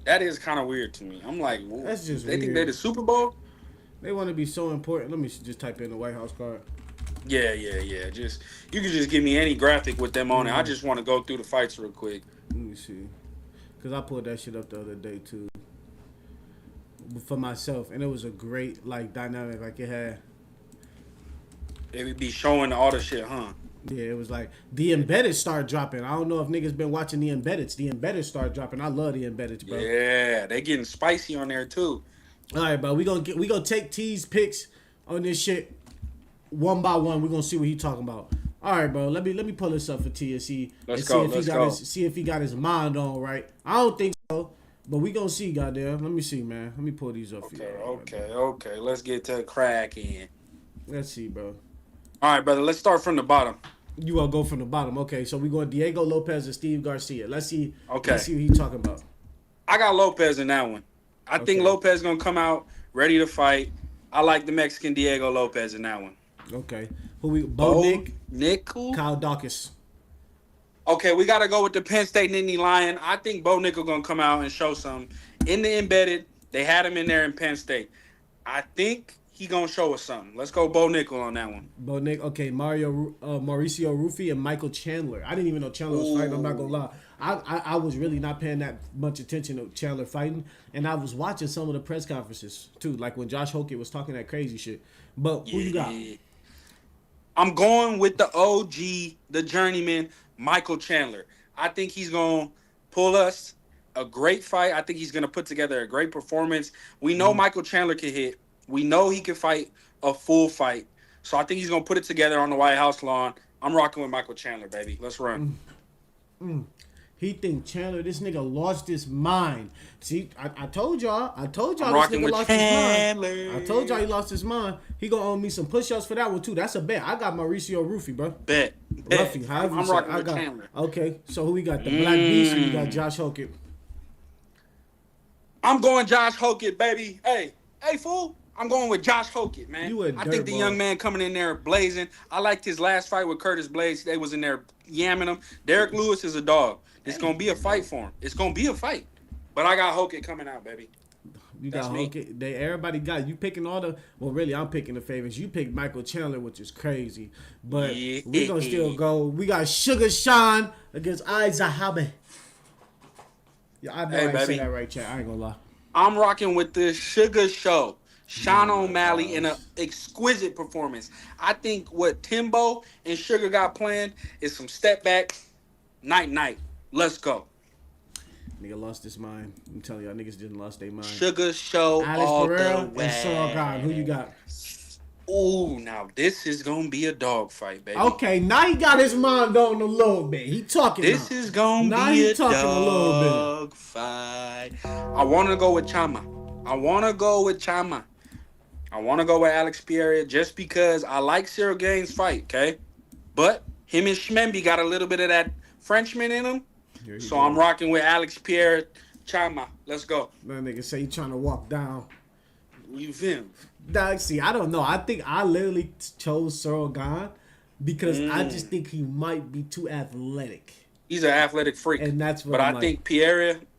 Speaker 1: That is kind of weird to me. I'm like, well,
Speaker 2: that's just
Speaker 1: they
Speaker 2: weird.
Speaker 1: think they're the Super Bowl.
Speaker 2: They want to be so important. Let me just type in the White House card.
Speaker 1: Yeah. Just you can just give me any graphic with them on it. I just want to go through the fights real quick.
Speaker 2: Let me see, cause I pulled that shit up the other day too for myself, and it was a great dynamic. Like it would
Speaker 1: be showing all the shit, huh?
Speaker 2: Yeah, it was like the embedded start dropping. I don't know if niggas been watching the embeddeds. The embedded start dropping. I love the embeddeds, bro.
Speaker 1: Yeah, they getting spicy on there too.
Speaker 2: All right, bro. We gonna take T's picks on this shit one by one. We gonna see what he talking about. All right, bro. Let me pull this up for T and see see if he got his mind on right. I don't think so, but we gonna see. Goddamn. Let me see, man. Let me pull these up for you.
Speaker 1: Okay. Let's get to the crack in.
Speaker 2: Let's see, bro.
Speaker 1: All right, brother. Let's start from the bottom.
Speaker 2: You want to go from the bottom? Okay, so we going Diego Lopez and Steve Garcia. Let's see.
Speaker 1: Okay.
Speaker 2: Let's see what he talking about.
Speaker 1: I got Lopez in that one. I think Lopez gonna come out ready to fight. I like the Mexican Diego Lopez in that one.
Speaker 2: Okay. Who we? Bo
Speaker 1: Nickel.
Speaker 2: Kyle Dawkins.
Speaker 1: Okay, we gotta go with the Penn State Nittany Lion. I think Bo Nickel gonna come out and show some. In the embedded, they had him in there in Penn State. I think he gonna show us something. Let's go Bo Nickel on that one.
Speaker 2: Bo Nickel. Okay, Mauricio Rufy and Michael Chandler. I didn't even know Chandler was fighting. I'm not gonna lie. I was really not paying that much attention to Chandler fighting, and I was watching some of the press conferences too, like when Josh Hokett was talking that crazy shit. But who you got?
Speaker 1: I'm going with the OG, the journeyman, Michael Chandler. I think he's gonna pull us a great fight. I think he's gonna put together a great performance. We know Michael Chandler can hit. We know he can fight a full fight. So I think he's going to put it together on the White House lawn. I'm rocking with Michael Chandler, baby. Let's run.
Speaker 2: He think Chandler, this nigga lost his mind. See, I told y'all. I told y'all
Speaker 1: I'm
Speaker 2: this
Speaker 1: rocking
Speaker 2: nigga
Speaker 1: with
Speaker 2: lost
Speaker 1: Chandler.
Speaker 2: his mind. I told y'all he lost his mind. He going to owe me some push-ups for that one, too. That's a bet. I got Mauricio Rufy, bro.
Speaker 1: Bet.
Speaker 2: Ruffy, however
Speaker 1: I'm rocking with Chandler.
Speaker 2: Okay, so who we got? The Black Beast, and you got Josh Hokett.
Speaker 1: I'm going Josh Hokett, baby. Hey, fool. I'm going with Josh Hokett, man. I think the young man coming in there blazing. I liked his last fight with Curtis Blades. They was in there yamming him. Derek Lewis is a dog. It's going to be a fight for him. It's going to be a fight. But I got Hokett coming out, baby.
Speaker 2: You got Hokett. Everybody got you picking all the. Well, really, I'm picking the favorites. You picked Michael Chandler, which is crazy. But we gonna still go. We got Sugar Sean against Zahabi. Yeah, I know I ain't say that right, chat. I ain't gonna lie.
Speaker 1: I'm rocking with the Sugar Show. Sean O'Malley in an exquisite performance. I think what Timbo and Sugar got planned is some step back, night. Let's go.
Speaker 2: Nigga lost his mind. I'm telling y'all, niggas didn't lost their mind.
Speaker 1: Sugar Show
Speaker 2: Alex
Speaker 1: all
Speaker 2: Pereira
Speaker 1: the way.
Speaker 2: and Saul God. Who you got?
Speaker 1: Ooh, now this is gonna be a dog fight, baby.
Speaker 2: Okay, now he got his mind on a little bit. He talking.
Speaker 1: This
Speaker 2: now.
Speaker 1: is gonna
Speaker 2: now
Speaker 1: be
Speaker 2: he
Speaker 1: a
Speaker 2: talking
Speaker 1: dog
Speaker 2: a little bit.
Speaker 1: Fight. I want to go with Chama. I want to go with Alex Pereira just because I like Cyril Gaines' fight, okay? But him and Shmembi got a little bit of that Frenchman in him. So I'm rocking with Alex Pereira. Chama. Let's go.
Speaker 2: That nigga say he trying to walk down.
Speaker 1: You feel me?
Speaker 2: Dog, see, I don't know. I think I literally chose Cyril Gahn because I just think he might be too athletic.
Speaker 1: He's an athletic freak.
Speaker 2: And that's what
Speaker 1: I think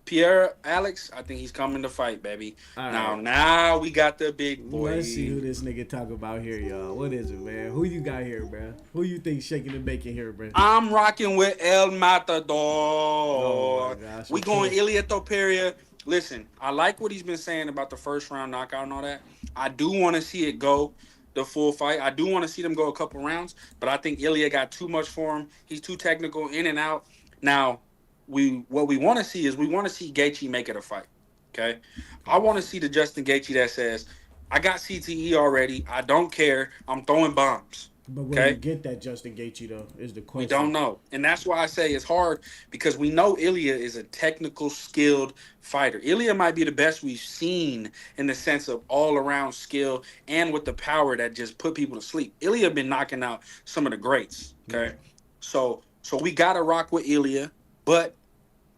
Speaker 1: Pierre Alex, I think he's coming to fight, baby.
Speaker 2: Right.
Speaker 1: Now we got the big boy.
Speaker 2: Let's see who this nigga talk about here, y'all. What is it, man? Who you got here, bro? Who you think shaking and baking here, bro?
Speaker 1: I'm rocking with El Matador.
Speaker 2: Oh my gosh.
Speaker 1: We going Ilia Topuria. Listen, I like what he's been saying about the first round knockout and all that. I do want to see it go the full fight. I do want to see them go a couple rounds, but I think Ilia got too much for him. He's too technical, in and out. Now, what we want to see is we want to see Gaethje make it a fight. Okay, I want to see the Justin Gaethje that says, "I got CTE already. I don't care. I'm throwing bombs."
Speaker 2: But where you get that Justin Gaethje though is the question.
Speaker 1: We don't know, and that's why I say it's hard because we know Ilya is a technical, skilled fighter. Ilya might be the best we've seen in the sense of all-around skill and with the power that just put people to sleep. Ilya been knocking out some of the greats. Okay, so we gotta rock with Ilya, but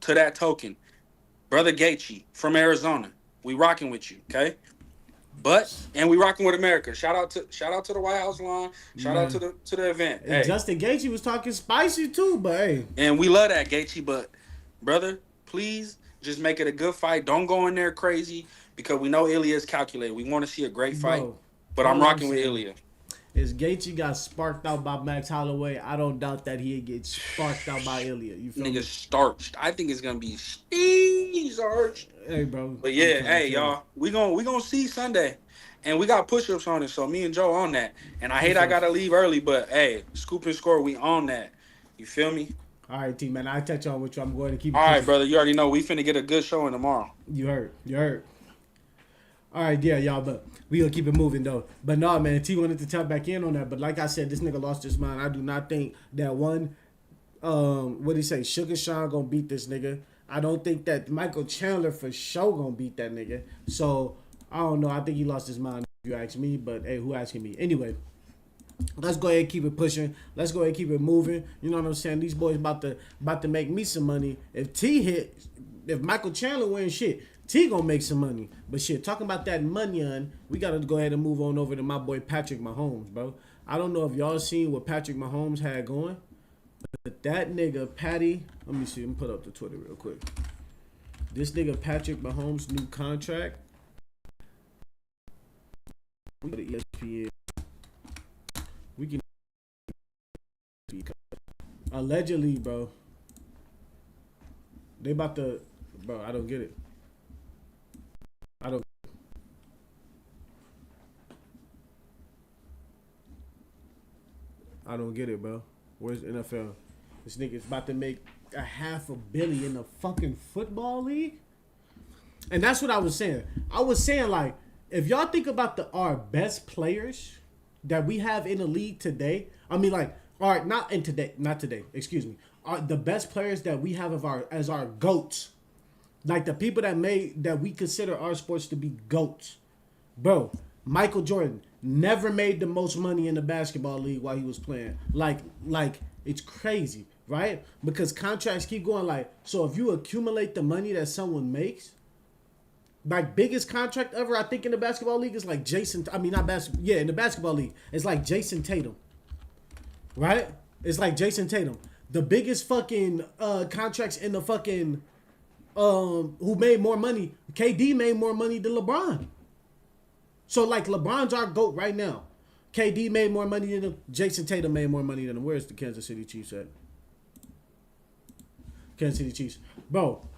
Speaker 1: to that token, brother Gaethje from Arizona, we rocking with you. Okay. And we rocking with America. Shout out to the White House line. Shout out to the event.
Speaker 2: Hey. Justin Gaethje was talking spicy too, but hey.
Speaker 1: And we love that, Gaethje. But brother, please just make it a good fight. Don't go in there crazy because we know Ilya is calculated. We want to see a great fight. But I'm rocking with Ilya.
Speaker 2: As Gaethje got sparked out by Max Holloway, I don't doubt that he'd get sparked out by Ilya. You feel me?
Speaker 1: Starched. I think it's gonna be starched.
Speaker 2: Hey, bro.
Speaker 1: But yeah, hey y'all, we gonna see Sunday, and we got push-ups on it. So me and Joe on that. And I hate I gotta leave early, but hey, scoop and score, we on that. You feel me?
Speaker 2: All right, T man, I'll touch on with you. I'm going to keep.
Speaker 1: All right, brother. You already know we finna get a good showing tomorrow.
Speaker 2: You heard. All right, yeah, y'all, but we gonna keep it moving though. But no, man, T wanted to tap back in on that. But like I said, this nigga lost his mind. I do not think that one, what he say, Sugar Sean gonna beat this nigga. I don't think that Michael Chandler for sure gonna beat that nigga. So I don't know. I think he lost his mind if you ask me. But hey, who asking me? Anyway, let's go ahead and keep it pushing. Let's go ahead and keep it moving. You know what I'm saying? These boys about to make me some money. If Michael Chandler wins, shit, T gonna make some money. But shit, talking about that money, we gotta go ahead and move on over to my boy Patrick Mahomes, bro. I don't know if y'all seen what Patrick Mahomes had going, but that nigga Patty, let me see, let me put up the Twitter real quick. This nigga Patrick Mahomes' new contract. We go to ESPN. We can allegedly, bro. They about to, bro. I don't get it. I don't get it, bro. Where's the NFL? This nigga's about to make $500 million in the fucking football league. And that's what I was saying. I was saying, like, if y'all think about our best players that we have in the league today, I mean, like, all right, not today, excuse me. The best players that we have as our GOATs, like the people that we consider our sports to be GOATs. Bro, Michael Jordan never made the most money in the basketball league while he was playing. Like it's crazy, right? Because contracts keep going. Like, so if you accumulate the money that someone makes, like biggest contract ever, I think in the basketball league is like in the basketball league, it's like Jason Tatum, right? It's like Jason Tatum. The biggest fucking contracts in the fucking who made more money, KD made more money than LeBron. So, like, LeBron's our GOAT right now. KD made more money than him. Jason Tatum made more money than him. Where's the Kansas City Chiefs at? Kansas City Chiefs. Bro,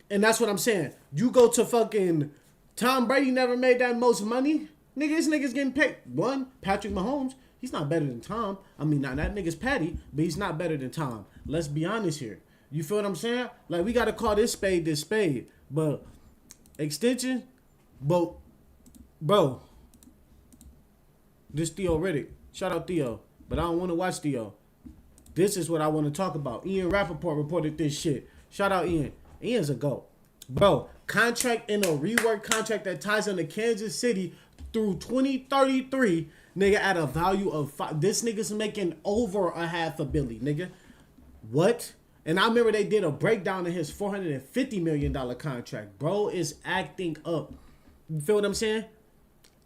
Speaker 2: and that's what I'm saying. You go to fucking Tom Brady never made that most money. Nigga, this nigga's getting paid. One, Patrick Mahomes, he's not better than Tom. I mean, not that nigga's Patty, but he's not better than Tom. Let's be honest here. You feel what I'm saying? Like, we got to call this spade. But extension, bro, this Theo Riddick. Shout out Theo. But I don't want to watch Theo. This is what I want to talk about. Ian Rappaport reported this shit. Shout out Ian. Ian's a GOAT. Bro, contract in a rework contract that ties into Kansas City through 2033, nigga, at a value of this nigga's making over $500 million, nigga. What? And I remember they did a breakdown of his $450 million contract. Bro is acting up. You feel what I'm saying?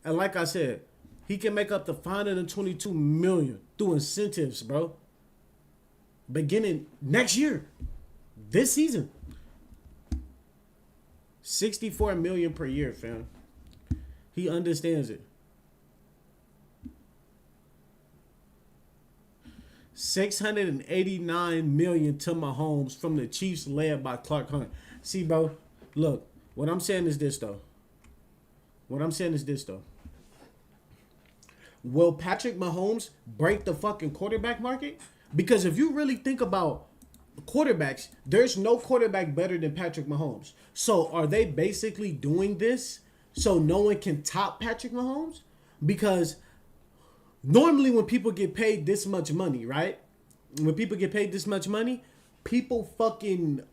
Speaker 2: And like I said, he can make up to $522 million through incentives, bro. Beginning next year. This season. $64 million per year, fam. He understands it. $689 million to Mahomes from the Chiefs led by Clark Hunt. See, bro, look, what I'm saying is this, though. Will Patrick Mahomes break the fucking quarterback market? Because if you really think about quarterbacks, there's no quarterback better than Patrick Mahomes. So are they basically doing this so no one can top Patrick Mahomes? Because Normally when people get paid this much money, right? When people get paid this much money, people fucking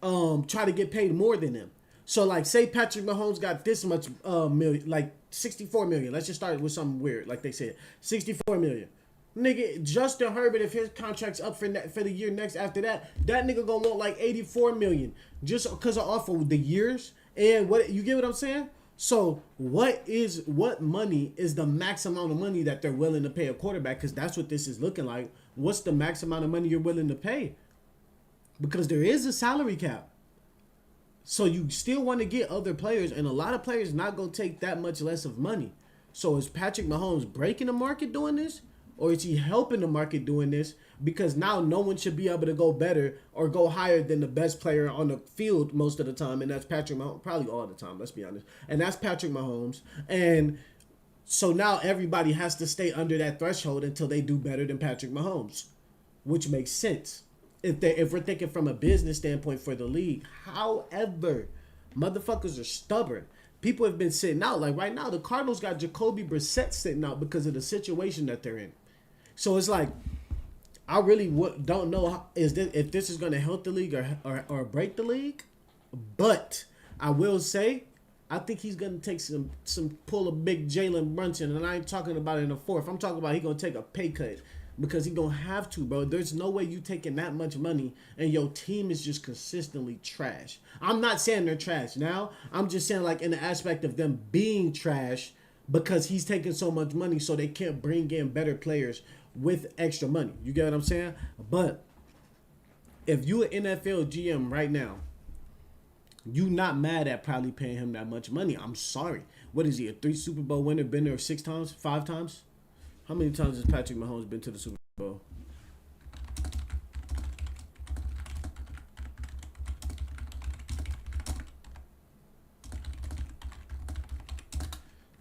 Speaker 2: try to get paid more than them. So like say Patrick Mahomes got this much million, like 64 million. Let's just start with something weird, like they said. 64 million. Nigga, Justin Herbert, if his contract's up for the year next after that, that nigga gonna want like 84 million just because of off of the years. And what you get what I'm saying? So what money is the max amount of money that they're willing to pay a quarterback? Because that's what this is looking like. What's the max amount of money you're willing to pay? Because there is a salary cap. So you still want to get other players, and a lot of players not going to take that much less of money. So is Patrick Mahomes breaking the market doing this? Or is he helping the market doing this? Because now no one should be able to go better or go higher than the best player on the field most of the time. And that's Patrick Mahomes. Probably all the time, let's be honest. And that's Patrick Mahomes. And so now everybody has to stay under that threshold until they do better than Patrick Mahomes. Which makes sense. If we're thinking from a business standpoint for the league. However, motherfuckers are stubborn. People have been sitting out. Like right now, the Cardinals got Jacoby Brissett sitting out because of the situation that they're in. So it's like, I really don't know if this is going to help the league or break the league. But I will say, I think he's going to take some pull a big Jalen Brunson. And I ain't talking about it in the fourth. I'm talking about he's going to take a pay cut. Because he don't have to, bro. There's no way you taking that much money and your team is just consistently trash. I'm not saying they're trash now. I'm just saying like in the aspect of them being trash because he's taking so much money so they can't bring in better players with extra money. You get what I'm saying? But if you an NFL GM right now, you not mad at probably paying him that much money. I'm sorry. What is he, a 3 Super Bowl winner, been there 6 times, 5 times? How many times has Patrick Mahomes been to the Super Bowl?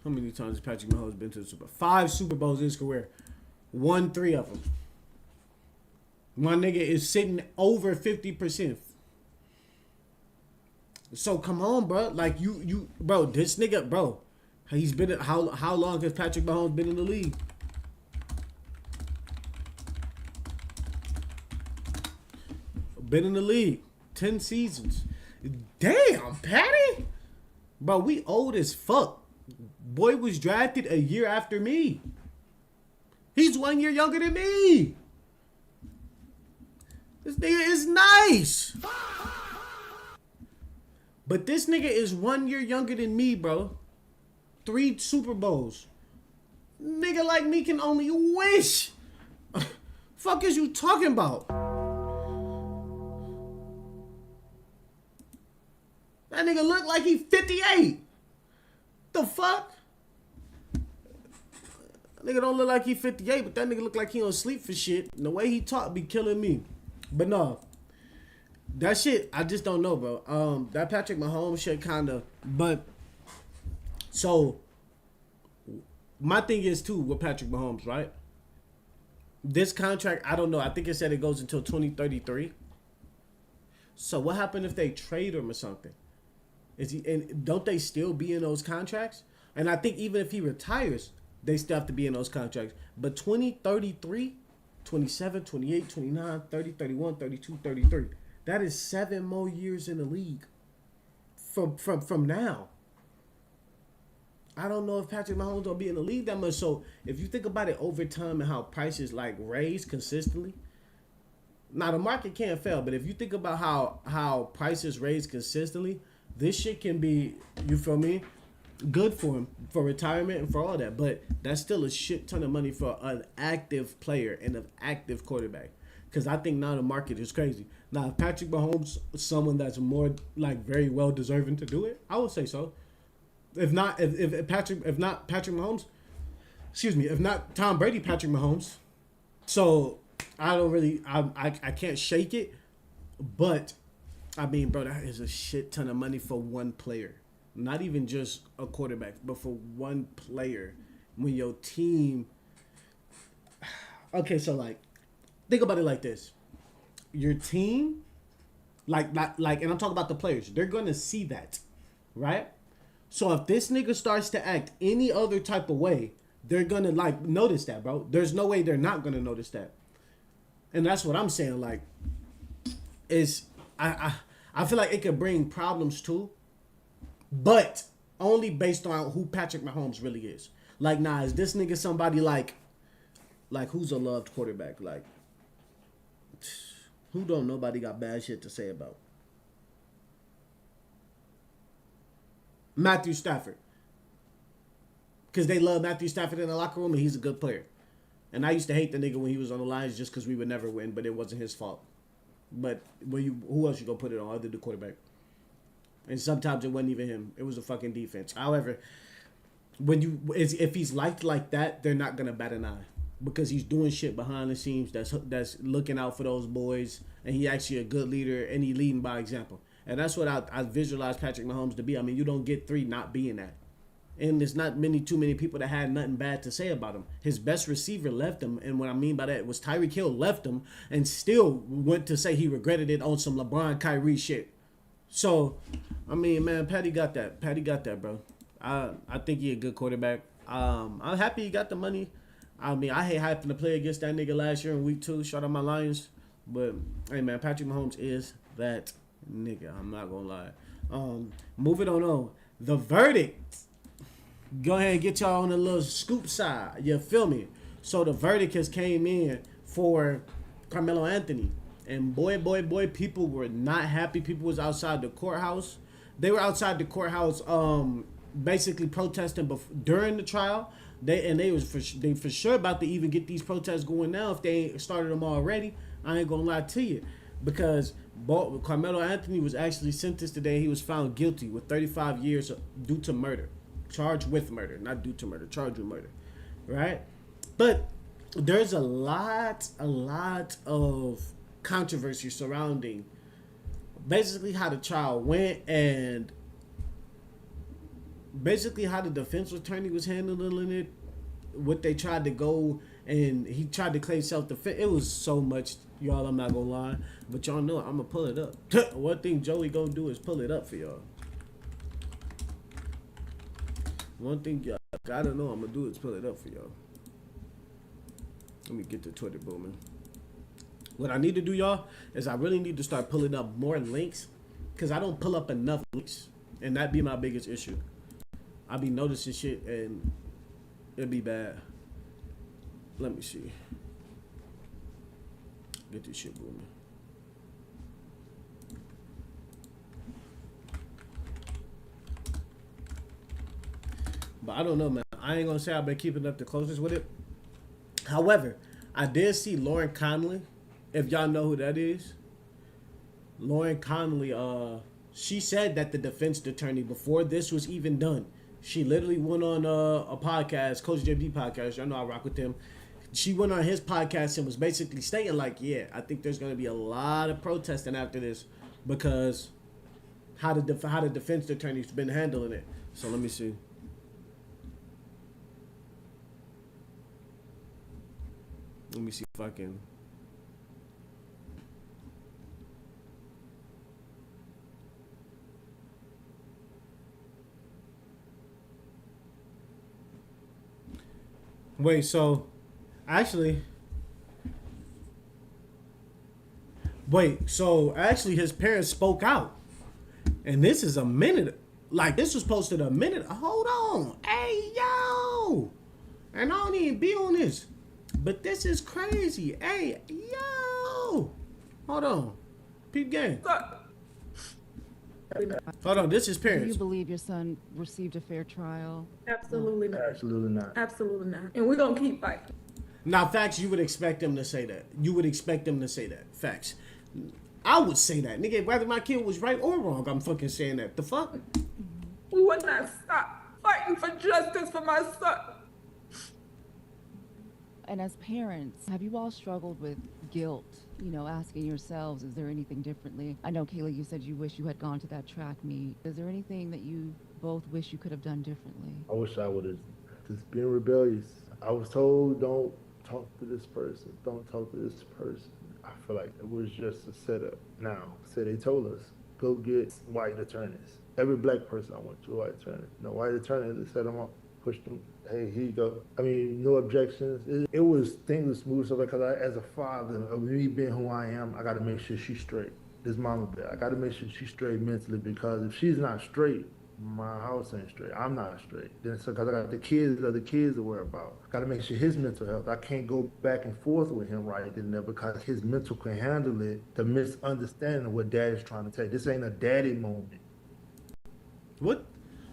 Speaker 2: How many times has Patrick Mahomes been to the Super Bowl? 5 Super Bowls in his career. Won 3 of them. My nigga is sitting over 50%. So come on, bro. Like you, bro. This nigga, bro. He's been how long has Patrick Mahomes been in the league? Been in the league 10 seasons. Damn, Patty. Bro, we old as fuck. Boy was drafted a year after me. He's 1 year younger than me. This nigga is nice. But this nigga is 1 year younger than me, bro. 3 Super Bowls. Nigga like me can only wish. Fuck is you talking about? That nigga look like he 58. The fuck? That nigga don't look like he 58, but that nigga look like he don't sleep for shit. And the way he talk be killing me. But no. That shit, I just don't know, bro. That Patrick Mahomes shit kinda, but so my thing is too with Patrick Mahomes, right? This contract, I don't know. I think it said it goes until 2033. So what happened if they trade him or something? And don't they still be in those contracts? And I think even if he retires, they still have to be in those contracts. But 2033, 27, 28, 29, 30, 31, 32, 33. That is 7 more years in the league from now. I don't know if Patrick Mahomes will be in the league that much. So if you think about it over time and how prices like raise consistently, now the market can't fail. But if you think about how prices raise consistently, this shit can be, you feel me, good for him for retirement and for all that. But that's still a shit ton of money for an active player and an active quarterback. Because I think now the market is crazy. Now, if Patrick Mahomes is someone that's more like very well deserving to do it, I would say so. If not Patrick Mahomes, if not Tom Brady, Patrick Mahomes. So I can't shake it, but I mean, bro, that is a shit ton of money for one player. Not even just a quarterback, but for one player. When your team, okay, so like, think about it like this: your team, like, and I'm talking about the players. They're gonna see that, right? So if this nigga starts to act any other type of way, they're gonna like notice that, bro. There's no way they're not gonna notice that. And that's what I'm saying. Like, I feel like it could bring problems too, but only based on who Patrick Mahomes really is. Like, nah, is this nigga somebody like who's a loved quarterback? Like, who don't nobody got bad shit to say about? Matthew Stafford. Because they love Matthew Stafford in the locker room and he's a good player. And I used to hate the nigga when he was on the Lions just because we would never win, but it wasn't his fault. But who else you gonna put it on other than the quarterback? And sometimes it wasn't even him. It was a fucking defense. However, if he's liked like that, they're not gonna bat an eye because he's doing shit behind the scenes that's looking out for those boys, and he actually a good leader and he leading by example. And that's what I visualize Patrick Mahomes to be. I mean, you don't get 3 not being that. And there's not too many people that had nothing bad to say about him. His best receiver left him, and what I mean by that was Tyreek Hill left him and still went to say he regretted it on some LeBron Kyrie shit. So, I mean, man, Patty got that. Patty got that, bro. I think he a good quarterback. I'm happy he got the money. I mean, I hate having to play against that nigga last year in week 2. Shout out my Lions. But, hey, man, Patrick Mahomes is that nigga. I'm not going to lie. Moving on. The verdict. Go ahead and get y'all on the little scoop side. You feel me? So the verdict has came in for Karmelo Anthony. And boy, people were not happy. People was outside the courthouse. They were outside the courthouse basically protesting during the trial. They for sure about to even get these protests going now if they ain't started them already. I ain't gonna lie to you. Because Karmelo Anthony was actually sentenced today. He was found guilty with 35 years due to murder. Charged with murder, not due to murder, charged with murder, right? But there's a lot of controversy surrounding basically how the trial went and basically how the defense attorney was handling it, what they tried to go, and he tried to claim self-defense. It was so much, y'all, I'm not gonna lie, but y'all know I'm gonna pull it up. One thing Joey gonna do is pull it up for y'all. One thing y'all gotta know I'm gonna do is pull it up for y'all. Let me get the Twitter booming. What I need to do, y'all, is I really need to start pulling up more links because I don't pull up enough links. And that be my biggest issue. I be noticing shit and it'd be bad. Let me see. Get this shit booming. But I don't know, man. I ain't gonna say I've been keeping up the closest with it. However, I did see Lauren Connolly. If y'all know who that is, Lauren Connolly. She said that the defense attorney before this was even done, she literally went on a podcast, Coach JD podcast. Y'all know I rock with him. She went on his podcast and was basically stating like, yeah, I think there's gonna be a lot of protesting after this because how the defense attorney's been handling it. So let me see. Let me see if I can. Wait, so actually his parents spoke out. And this is a minute. Like, this was posted a minute. Hold on. Hey, yo. And I don't even be on this. But this is crazy. Hey, yo. Hold on. Peep game. Hold on. This is parents.
Speaker 6: Do you believe your son received a fair trial?
Speaker 7: Absolutely not.
Speaker 8: Absolutely not.
Speaker 7: Absolutely not. And we're going to keep fighting.
Speaker 2: Now, facts, you would expect them to say that. You would expect them to say that. Facts. I would say that. Nigga, whether my kid was right or wrong, I'm fucking saying that. The fuck?
Speaker 7: We would not stop fighting for justice for my son.
Speaker 6: And as parents, have you all struggled with guilt? You know, asking yourselves, is there anything differently? I know, Kayla, you said you wish you had gone to that track meet. Is there anything that you both wish you could have done differently?
Speaker 8: I wish I would have just been rebellious. I was told, don't talk to this person. Don't talk to this person. I feel like it was just a setup. Now, so they told us, go get white attorneys. Every black person I went to a white attorney. No white attorney, they set them up, pushed them hey, here you go. I mean, no objections. It was things was smooth stuff because as a father of me being who I am, I got to make sure she's straight. This mama bear, I got to make sure she's straight mentally because if she's not straight, my house ain't straight. I'm not straight. Then so because I got the kids to worry about. Got to make sure his mental health. I can't go back and forth with him right then there because his mental can handle it. The misunderstanding of what dad is trying to tell you. This ain't a daddy moment.
Speaker 2: What?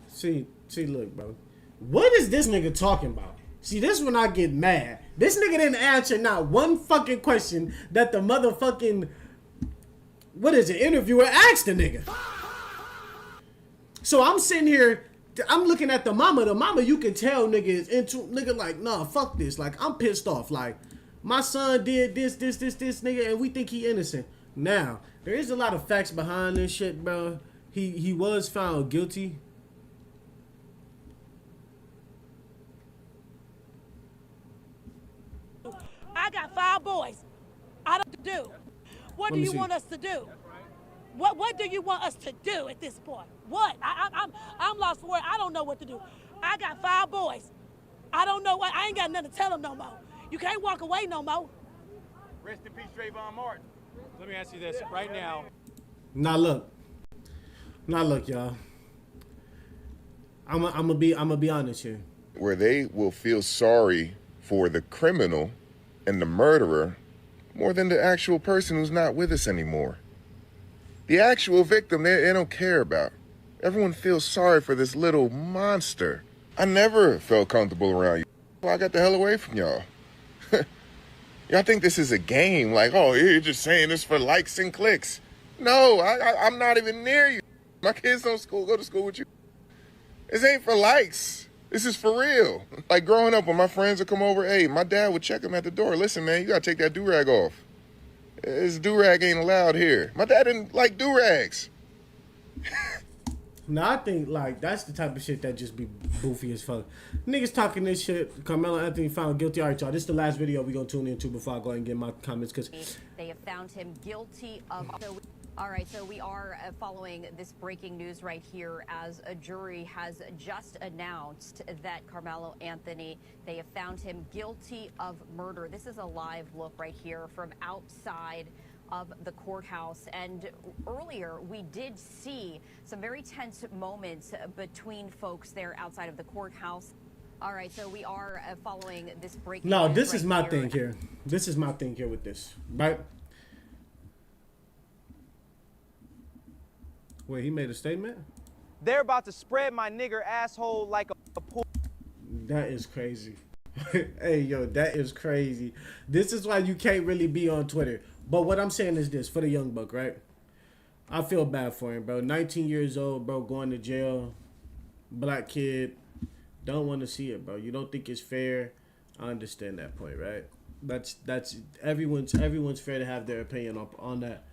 Speaker 2: See, look, bro. What is this nigga talking about? See, this when I get mad. This nigga didn't answer not one fucking question that the motherfucking, what is it, interviewer asked the nigga. So I'm sitting here, I'm looking at the mama. The mama, you can tell nigga is into, nigga like, nah, fuck this. Like, I'm pissed off. Like, my son did this, nigga, and we think he innocent. Now, there is a lot of facts behind this shit, bro. He was found guilty.
Speaker 9: I got 5 boys. I don't do. What do you want us to do? What do you want us to do at this point? What? I'm lost for words. I don't know what to do. I got 5 boys. I don't know what. I ain't got nothing to tell them no more. You can't walk away no more.
Speaker 10: Rest in peace, Trayvon Martin. Let me ask you this right now.
Speaker 2: Now look, y'all. I'm gonna be honest here.
Speaker 11: Where they will feel sorry for the criminal and the murderer more than the actual person who's not with us anymore. The actual victim, they don't care about. Everyone feels sorry for this little monster. I never felt comfortable around you. Well, I got the hell away from y'all. Y'all think this is a game, like, oh, you're just saying this for likes and clicks. No, I'm not even near you. My kids don't go to school with you. This ain't for likes. This is for real. Like growing up, when my friends would come over, hey, my dad would check them at the door. Listen, man, you gotta take that do-rag off. This do-rag ain't allowed here. My dad didn't like do-rags.
Speaker 2: No, I think, like, that's the type of shit that just be goofy as fuck. Niggas talking this shit. Karmelo Anthony found guilty. All right, y'all, this is the last video we gonna tune into before I go ahead and get my comments, because
Speaker 12: they have found him guilty of... All right, so we are following this breaking news right here as a jury has just announced that Karmelo Anthony, they have found him guilty of murder. This is a live look right here from outside of the courthouse. And earlier, we did see some very tense moments between folks there outside of the courthouse. All right, so we are following this breaking news.
Speaker 2: No, this
Speaker 12: right
Speaker 2: is my
Speaker 12: here.
Speaker 2: thing here. This is my thing here with this, right? Wait, he made a statement?
Speaker 10: They're about to spread my nigger asshole like a pool.
Speaker 2: That is crazy. Hey, yo, that is crazy. This is why you can't really be on Twitter. But what I'm saying is this, for the young buck, right? I feel bad for him, bro. 19 years old, bro, going to jail. Black kid. Don't want to see it, bro. You don't think it's fair. I understand that point, right? That's everyone's fair to have their opinion on that.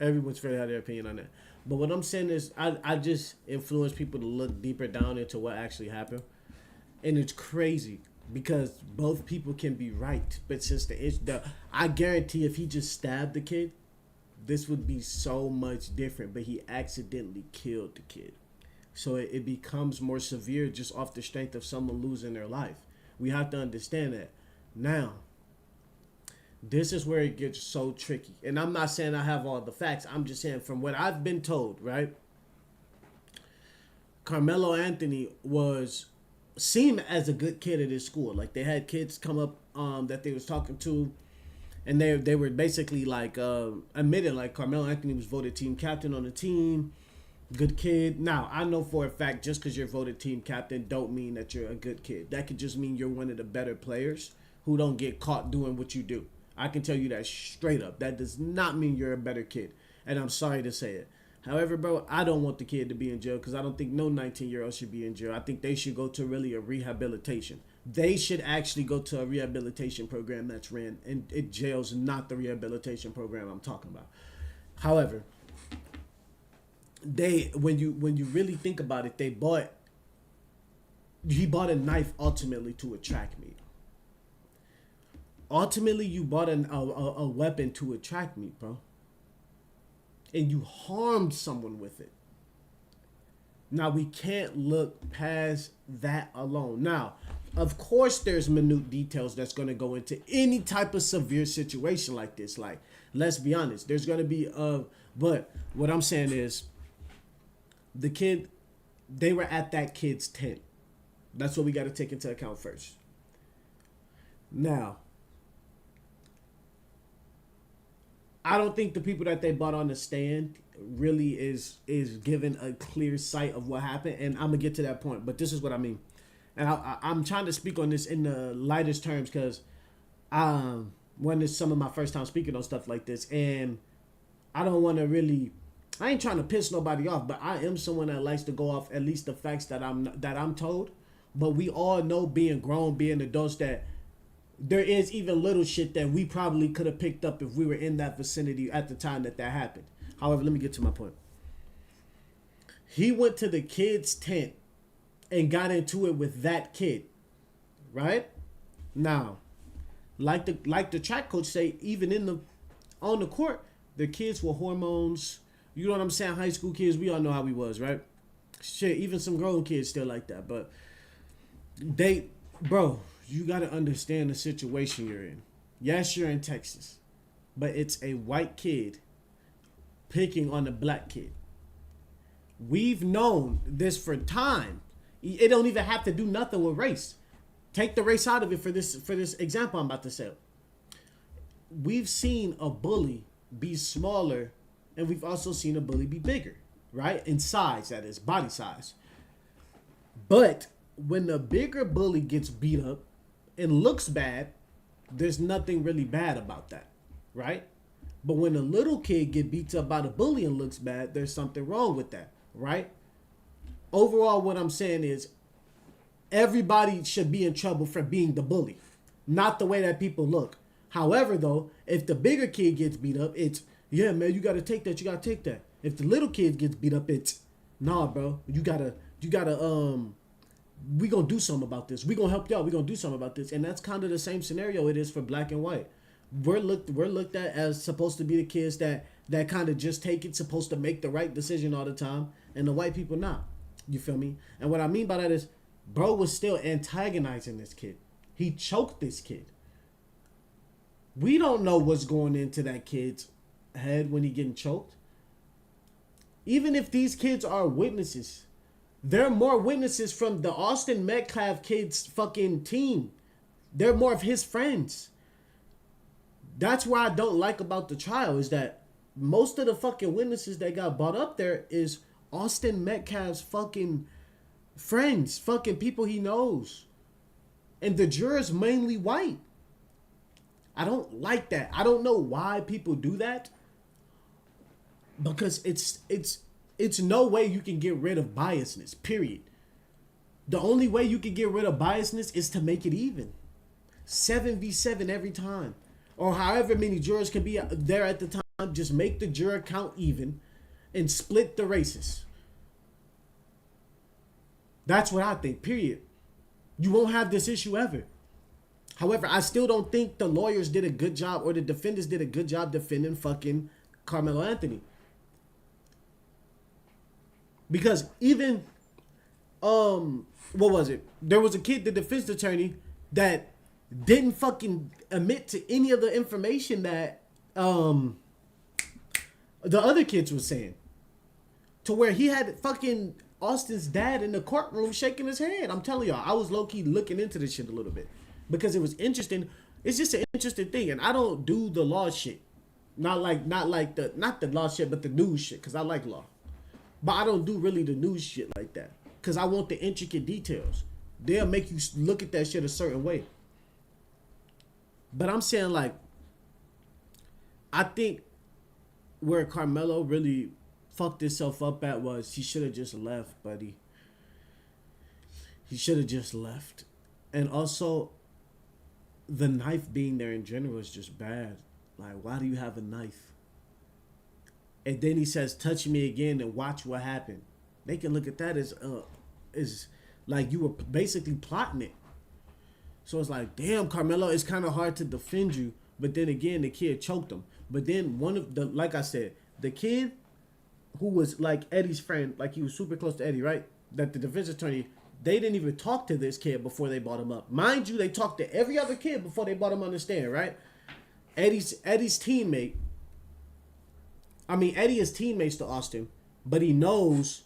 Speaker 2: Everyone's fair to have their opinion on that. But what I'm saying is I just influence people to look deeper down into what actually happened. And it's crazy because both people can be right. But since I guarantee if he just stabbed the kid, this would be so much different. But he accidentally killed the kid. So it becomes more severe just off the strength of someone losing their life. We have to understand that. Now, this is where it gets so tricky. And I'm not saying I have all the facts. I'm just saying from what I've been told, right? Karmelo Anthony seemed as a good kid at his school. Like, they had kids come up that they was talking to, and they were basically like admitted like Karmelo Anthony was voted team captain on the team. Good kid. Now, I know for a fact just because you're voted team captain don't mean that you're a good kid. That could just mean you're one of the better players who don't get caught doing what you do. I can tell you that straight up. That does not mean you're a better kid. And I'm sorry to say it. However, bro, I don't want the kid to be in jail because I don't think no 19-year-old should be in jail. I think they should go to really a rehabilitation. They should actually go to a rehabilitation program that's ran. And jail's not the rehabilitation program I'm talking about. However, when you really think about it, he bought a knife ultimately to a track meet. Ultimately, you bought a weapon to attract meet, bro. And you harmed someone with it. Now, we can't look past that alone. Now, of course, there's minute details that's going to go into any type of severe situation like this. Like, let's be honest, there's going to be, but what I'm saying is the kid, they were at that kid's tent. That's what we got to take into account first. Now, I don't think the people that they brought on the stand really is given a clear sight of what happened, and I'm gonna get to that point. But this is what I mean, and I'm trying to speak on this in the lightest terms because when it's some of my first time speaking on stuff like this, and I don't want to really. I ain't trying to piss nobody off, but I am someone that likes to go off at least the facts that I'm told. But we all know, being grown, being adults, that there is even little shit that we probably could have picked up if we were in that vicinity at the time that happened. However, let me get to my point. He went to the kid's tent and got into it with that kid, right? Now, like the track coach say, even on the court, the kids were hormones. You know what I'm saying? High school kids, we all know how we was, right? Shit, even some grown kids still like that. But bro, you got to understand the situation you're in. Yes, you're in Texas, but it's a white kid picking on a black kid. We've known this for time. It don't even have to do nothing with race. Take the race out of it for this example I'm about to say. We've seen a bully be smaller, and we've also seen a bully be bigger, right? In size, that is, body size. But when the bigger bully gets beat up and looks bad, there's nothing really bad about that, right? But when a little kid get beat up by the bully and looks bad, there's something wrong with that, right? Overall, what I'm saying is everybody should be in trouble for being the bully, not the way that people look. However, though, if the bigger kid gets beat up, it's, yeah, man, you got to take that. You got to take that. If the little kid gets beat up, it's, nah, bro, you got to, we going to do something about this. We going to help y'all. We going to do something about this. And that's kind of the same scenario it is for black and white. We're looked at as supposed to be the kids that kind of just take it, supposed to make the right decision all the time, and the white people not. You feel me? And what I mean by that is, bro was still antagonizing this kid. He choked this kid. We don't know what's going into that kid's head when he getting choked. Even if these kids are witnesses, there are more witnesses from the Austin Metcalf kids fucking team. They're more of his friends. That's what I don't like about the trial, is that most of the fucking witnesses that got brought up there is Austin Metcalf's fucking friends, fucking people he knows. And the jurors mainly white. I don't like that. I don't know why people do that. Because it's no way you can get rid of biasness, period. The only way you can get rid of biasness is to make it even. 7v7 every time. Or however many jurors can be there at the time, just make the juror count even and split the races. That's what I think, period. You won't have this issue ever. However, I still don't think the lawyers did a good job, or the defendants did a good job defending fucking Karmelo Anthony. Because even, what was it? There was a kid, the defense attorney, that didn't fucking admit to any of the information that the other kids were saying. To where he had fucking Austin's dad in the courtroom shaking his head. I'm telling y'all, I was low-key looking into this shit a little bit. Because it was interesting. It's just an interesting thing. And I don't do the law shit. Not the law shit, but the news shit. Because I like law. But I don't do really the news shit like that. Because I want the intricate details. They'll make you look at that shit a certain way. But I'm saying, like, I think where Karmelo really fucked himself up at was he should have just left, buddy. He should have just left. And also, the knife being there in general is just bad. Like, why do you have a knife? And then he says, touch me again and watch what happened. They can look at that as like you were basically plotting it. So it's like, damn, Karmelo, it's kind of hard to defend you. But then again, the kid choked him. But then like I said, the kid who was like Eddie's friend, like he was super close to Eddie, right? That the defense attorney, they didn't even talk to this kid before they brought him up. Mind you, they talked to every other kid before they brought him on the stand, right? Eddie's teammate. I mean, Eddie is teammates to Austin, but he knows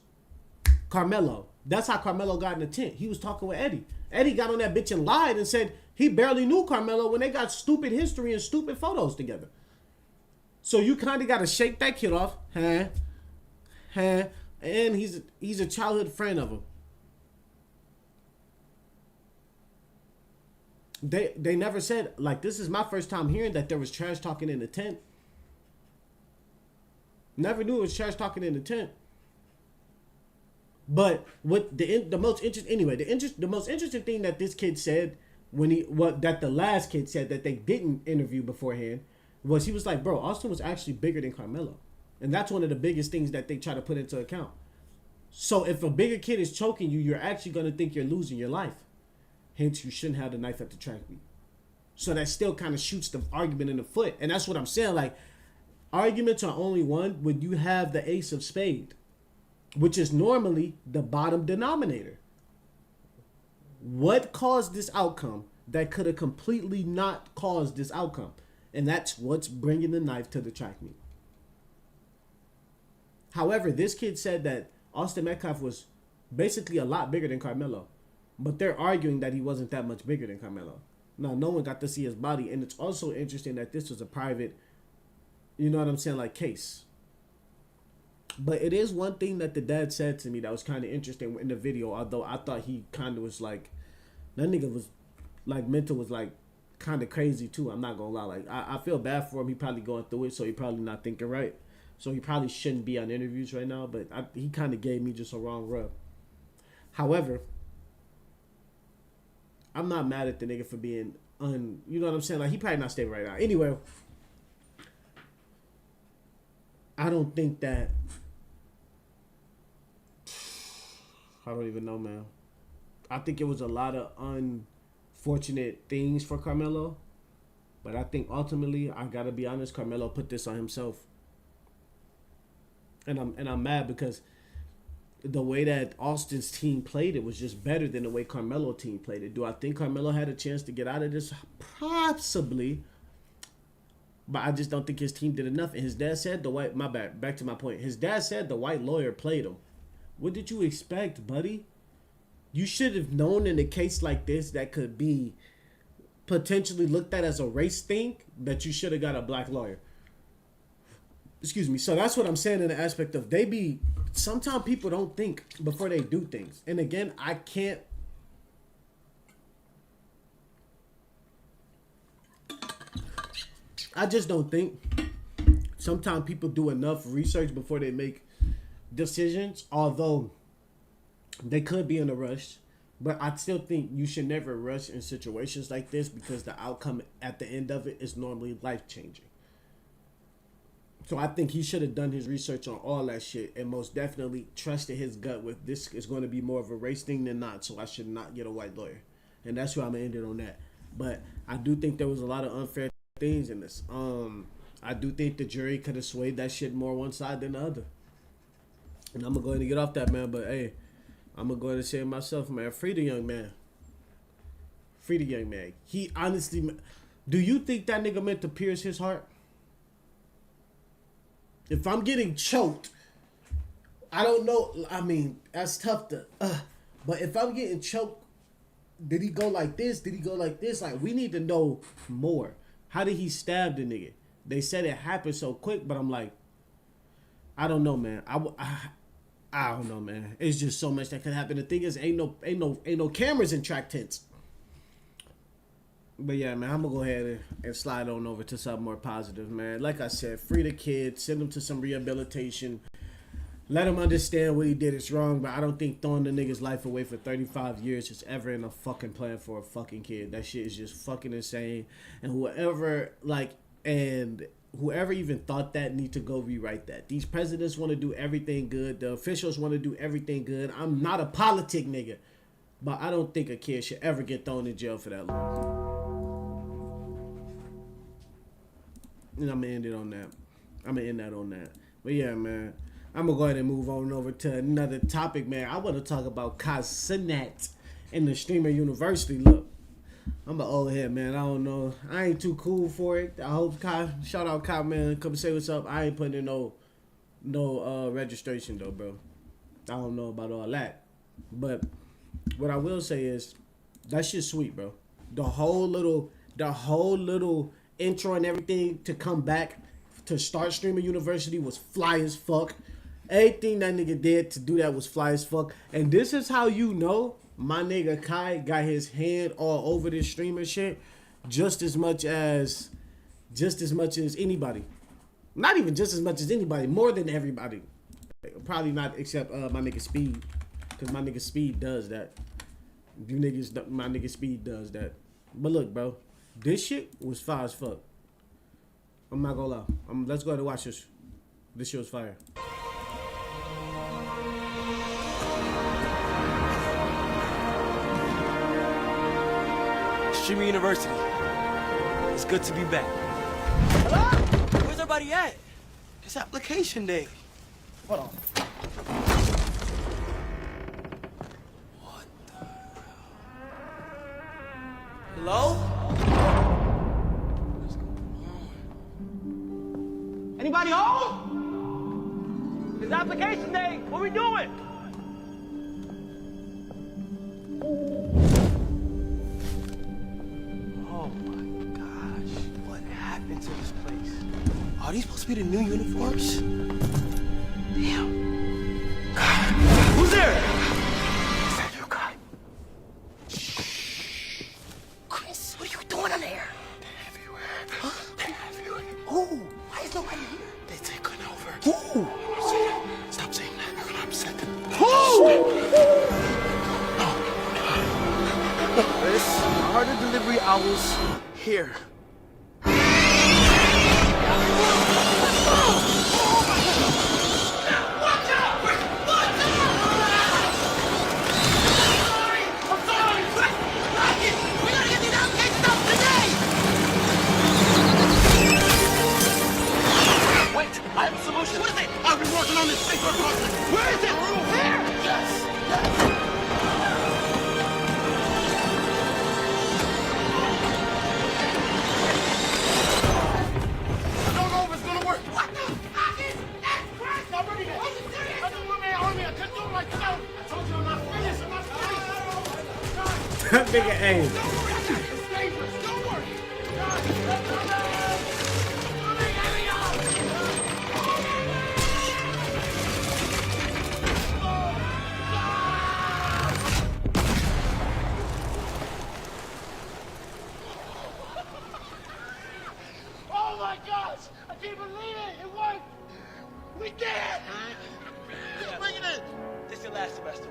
Speaker 2: Karmelo. That's how Karmelo got in the tent. He was talking with Eddie. Eddie got on that bitch and lied and said he barely knew Karmelo when they got stupid history and stupid photos together. So you kind of got to shake that kid off, and he's a childhood friend of him. They never said, like, this is my first time hearing that there was trash talking in the tent. Never knew it was trash talking in the tent. But what the most interesting thing that this kid said that the last kid said that they didn't interview beforehand was he was like, bro, Austin was actually bigger than Karmelo. And that's one of the biggest things that they try to put into account. So if a bigger kid is choking you, you're actually going to think you're losing your life. Hence, you shouldn't have the knife at the track meet. So that still kind of shoots the argument in the foot. And that's what I'm saying. Like, arguments are only won when you have the ace of spade, which is normally the bottom denominator. What caused this outcome that could have completely not caused this outcome? And that's what's bringing the knife to the track meet. However, this kid said that Austin Metcalf was basically a lot bigger than Karmelo. But they're arguing that he wasn't that much bigger than Karmelo. Now, no one got to see his body. And it's also interesting that this was a private, you know what I'm saying, like, case. But it is one thing that the dad said to me that was kind of interesting in the video. Although I thought he kind of was like, that nigga was, like, mental was, like, kind of crazy, too. I'm not going to lie. Like, I feel bad for him. He probably going through it, so he probably not thinking right. So he probably shouldn't be on interviews right now. But he kind of gave me just a wrong rub. However, I'm not mad at the nigga for being you know what I'm saying? Like, he probably not stable right now. Anyway, I don't think that, I don't even know, man. I think it was a lot of unfortunate things for Karmelo. But I think ultimately, I gotta be honest, Karmelo put this on himself. And I'm mad because the way that Austin's team played it was just better than the way Karmelo's team played it. Do I think Karmelo had a chance to get out of this? Possibly. But I just don't think his team did enough. And his dad said back to my point. His dad said the white lawyer played him. What did you expect, buddy? You should have known in a case like this that could be potentially looked at as a race thing that you should have got a black lawyer. Excuse me. So that's what I'm saying in the aspect of sometimes people don't think before they do things. And again, I just don't think sometimes people do enough research before they make decisions, although they could be in a rush. But I still think you should never rush in situations like this because the outcome at the end of it is normally life-changing. So I think he should have done his research on all that shit and most definitely trusted his gut with this is going to be more of a race thing than not, so I should not get a white lawyer. And that's where I'm going to end it on that. But I do think there was a lot of unfair things in this. I do think the jury could have swayed that shit more one side than the other. And I'm going to go ahead and get off that, man. But, hey, I'm going to go ahead and say it myself, man. Free the young man. Free the young man. He honestly... Do you think that nigga meant to pierce his heart? If I'm getting choked, I don't know. I mean, that's tough to... but if I'm getting choked, did he go like this? Did he go like this? Like, we need to know more. How did he stab the nigga? They said it happened so quick, but I'm like, I don't know, man. I don't know, man. It's just so much that could happen. The thing is, ain't no cameras in track tents. But yeah, man, I'm gonna go ahead and slide on over to something more positive, man. Like I said, free the kid, send him to some rehabilitation, let him understand what he did is wrong. But I don't think throwing the nigga's life away for 35 years is ever in a fucking plan for a fucking kid. That shit is just fucking insane. And whoever even thought that need to go rewrite that. These presidents want to do everything good. The officials want to do everything good. I'm not a politic nigga, but I don't think a kid should ever get thrown in jail for that long. And I'm going to end it on that. I'm going to end that on that. But yeah, man. I'm gonna go ahead and move on over to another topic, man. I want to talk about Cassinet in the streamer university. Look, I'm an old head, man. I don't know. I ain't too cool for it. I hope shout out Kai, man. Come say what's up. I ain't putting in no registration though, bro. I don't know about all that. But what I will say is that shit's sweet, bro. The whole little intro and everything to come back to start Streamer University was fly as fuck. Everything that nigga did to do that was fly as fuck. And this is how you know my nigga Kai got his hand all over this streamer shit just as much as anybody. Not even just as much as anybody, more than everybody. Probably not except my nigga Speed. Because my nigga Speed does that. You niggas, my nigga Speed does that. But look, bro, this shit was fire as fuck. I'm not gonna lie. Let's go ahead and watch this. This shit was fire.
Speaker 13: Streamer University. It's good to be back. Hello? Where's everybody at? It's application day. Hold on. What the hell? Hello? What's going on? Anybody home? It's application day. What we doing? Oh my gosh, what happened to this place? Are these supposed to be the new uniforms? Damn. Who's there? Is that you, guy? Shh. Chris, what are you doing in there? They're everywhere. Huh? They're everywhere. Oh, why is nobody here? They're taking over. Who? Stop saying that. You're gonna upset them. Who? Chris, are the delivery hours here? I have a solution. What is it? I've been working on this thing for a month. Where is it? Here! Yes! I don't know if it's gonna work. What the fuck is that? Christ, I'm ready to... I don't want my army. I couldn't do it myself. I told you I'm not finished. I'm not finished.
Speaker 2: That nigga aim.
Speaker 13: Don't worry. It's dangerous. Don't worry. Oh my gosh! I can't believe it! It worked! We did it! Yeah. Bring it in! This is your last semester.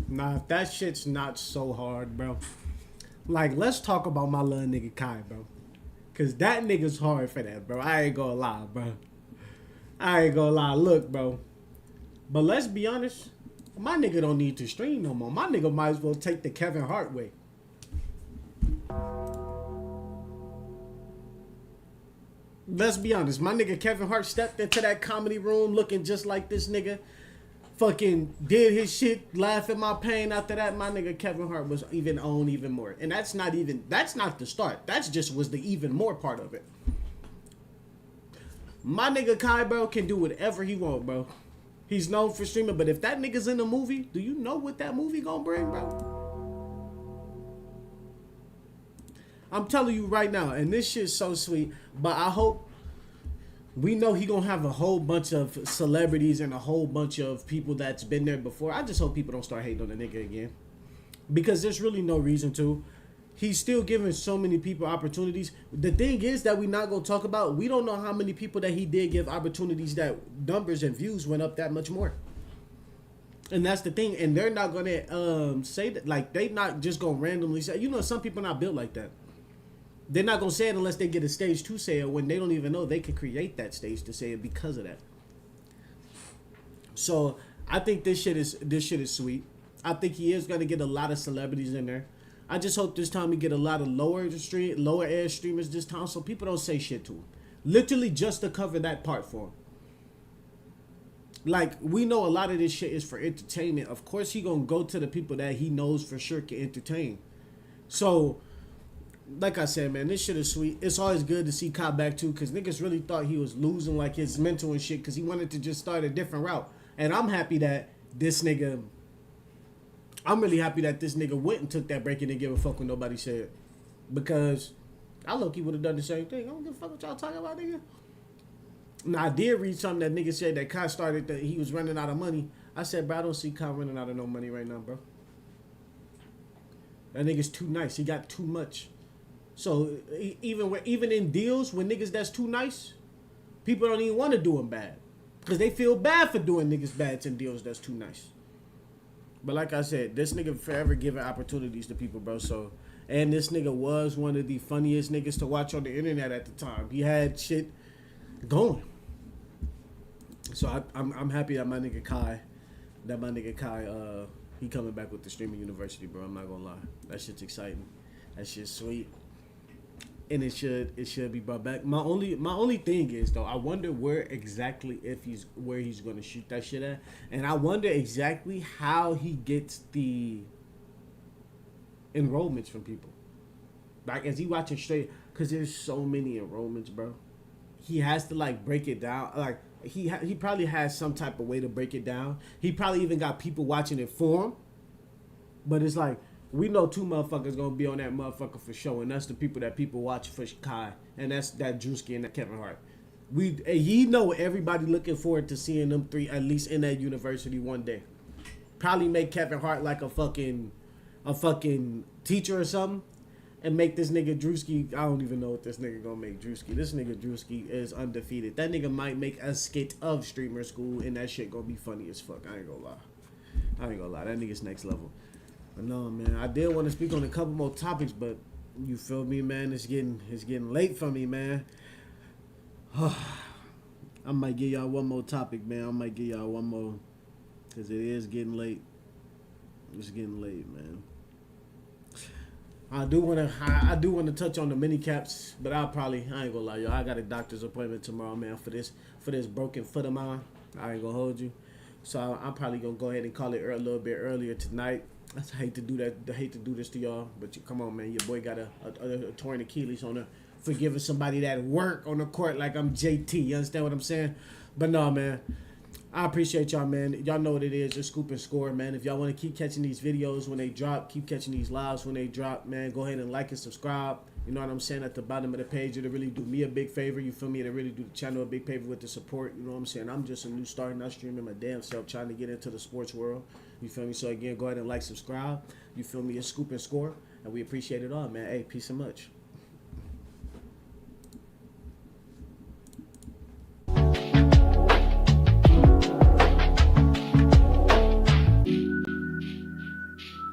Speaker 2: Nah, if that shit's not so hard, bro. Like, let's talk about my little nigga Kai, bro. Cause that nigga's hard for that, bro. I ain't gonna lie, bro. I ain't gonna lie. Look, bro. But let's be honest. My nigga don't need to stream no more. My nigga might as well take the Kevin Hart way. Let's be honest. My nigga Kevin Hart stepped into that comedy room looking just like this nigga. Fucking did his shit, laugh at my pain. After that, my nigga Kevin Hart was even more. And that's not the start. That's just was the even more part of it. My nigga Kai, bro, can do whatever he want, bro. He's known for streaming, but if that nigga's in a movie, do you know what that movie gonna bring, bro? I'm telling you right now, and this shit's so sweet, but I hope we know he gonna have a whole bunch of celebrities and a whole bunch of people that's been there before. I just hope people don't start hating on the nigga again. Because there's really no reason to. He's still giving so many people opportunities. The thing is that we not gonna talk about, we don't know how many people that he did give opportunities that numbers and views went up that much more. And that's the thing. And they're not gonna say that, like, they not just gonna randomly say, you know, some people not built like that. They're not gonna say it unless they get a stage to say it, when they don't even know they can create that stage to say it because of that. So I think this shit is sweet. I think he is gonna get a lot of celebrities in there. I just hope this time we get a lot of lower edge streamers this time, so people don't say shit to him. Literally just to cover that part for him. Like, we know a lot of this shit is for entertainment. Of course he gonna go to the people that he knows for sure can entertain. So, like I said, man, this shit is sweet. It's always good to see Kai back too, because niggas really thought he was losing like his mental and shit, because he wanted to just start a different route. And I'm happy that I'm really happy that this nigga went and took that break and didn't give a fuck what nobody said. Because I low-key would have done the same thing. I don't give a fuck what y'all talking about, nigga. Now, I did read something that nigga said that Kai started that he was running out of money. I said, bro, I don't see Kai running out of no money right now, bro. That nigga's too nice. He got too much. So even in deals with niggas that's too nice, people don't even want to do them bad. Because they feel bad for doing niggas bad in deals that's too nice. But like I said, this nigga forever giving opportunities to people, bro. So, and this nigga was one of the funniest niggas to watch on the internet at the time. He had shit going. So I'm happy that my nigga Kai, he coming back with the streaming university, bro. I'm not gonna lie. That shit's exciting. That shit's sweet. And it should be brought back. My only thing is though, I wonder where exactly he's gonna shoot that shit at, and I wonder exactly how he gets the enrollments from people. Like, is he watching straight? Because there's so many enrollments, bro. He has to like break it down. Like he probably has some type of way to break it down. He probably even got people watching it for him. But it's like, we know two motherfuckers gonna be on that motherfucker for sure, and that's the people that people watch for Kai, and that's that Drewski and that Kevin Hart. He know everybody looking forward to seeing them three at least in that university one day. Probably make Kevin Hart like a fucking teacher or something, and make this nigga Drewski. I don't even know what this nigga gonna make Drewski. This nigga Drewski is undefeated. That nigga might make a skit of streamer school, and that shit gonna be funny as fuck. I ain't gonna lie. That nigga's next level. But no, man, I did want to speak on a couple more topics, but you feel me, man? It's getting late for me, man. I might give y'all one more topic, man. I might give y'all one more, because it is getting late. It's getting late, man. I do want to touch on the mini caps, but I ain't gonna lie, y'all. I got a doctor's appointment tomorrow, man, for this broken foot of mine. I ain't gonna hold you. So I'm probably gonna go ahead and call it a little bit earlier tonight. I hate to do that. I hate to do this to y'all, but come on, man. Your boy got a torn Achilles on for giving somebody that work on the court like I'm JT. You understand what I'm saying? But no, man. I appreciate y'all, man. Y'all know what it is. Just scoop and score, man. If y'all want to keep catching these videos when they drop, keep catching these lives when they drop, man, go ahead and like and subscribe. You know what I'm saying? At the bottom of the page, it'll really do me a big favor. You feel me? It'll really do the channel a big favor with the support. You know what I'm saying? I'm just a new star, not streaming my damn self, trying to get into the sports world. You feel me? So again, go ahead and like, subscribe. You feel me? It's scoop and score. And we appreciate it all, man. Hey, peace and much.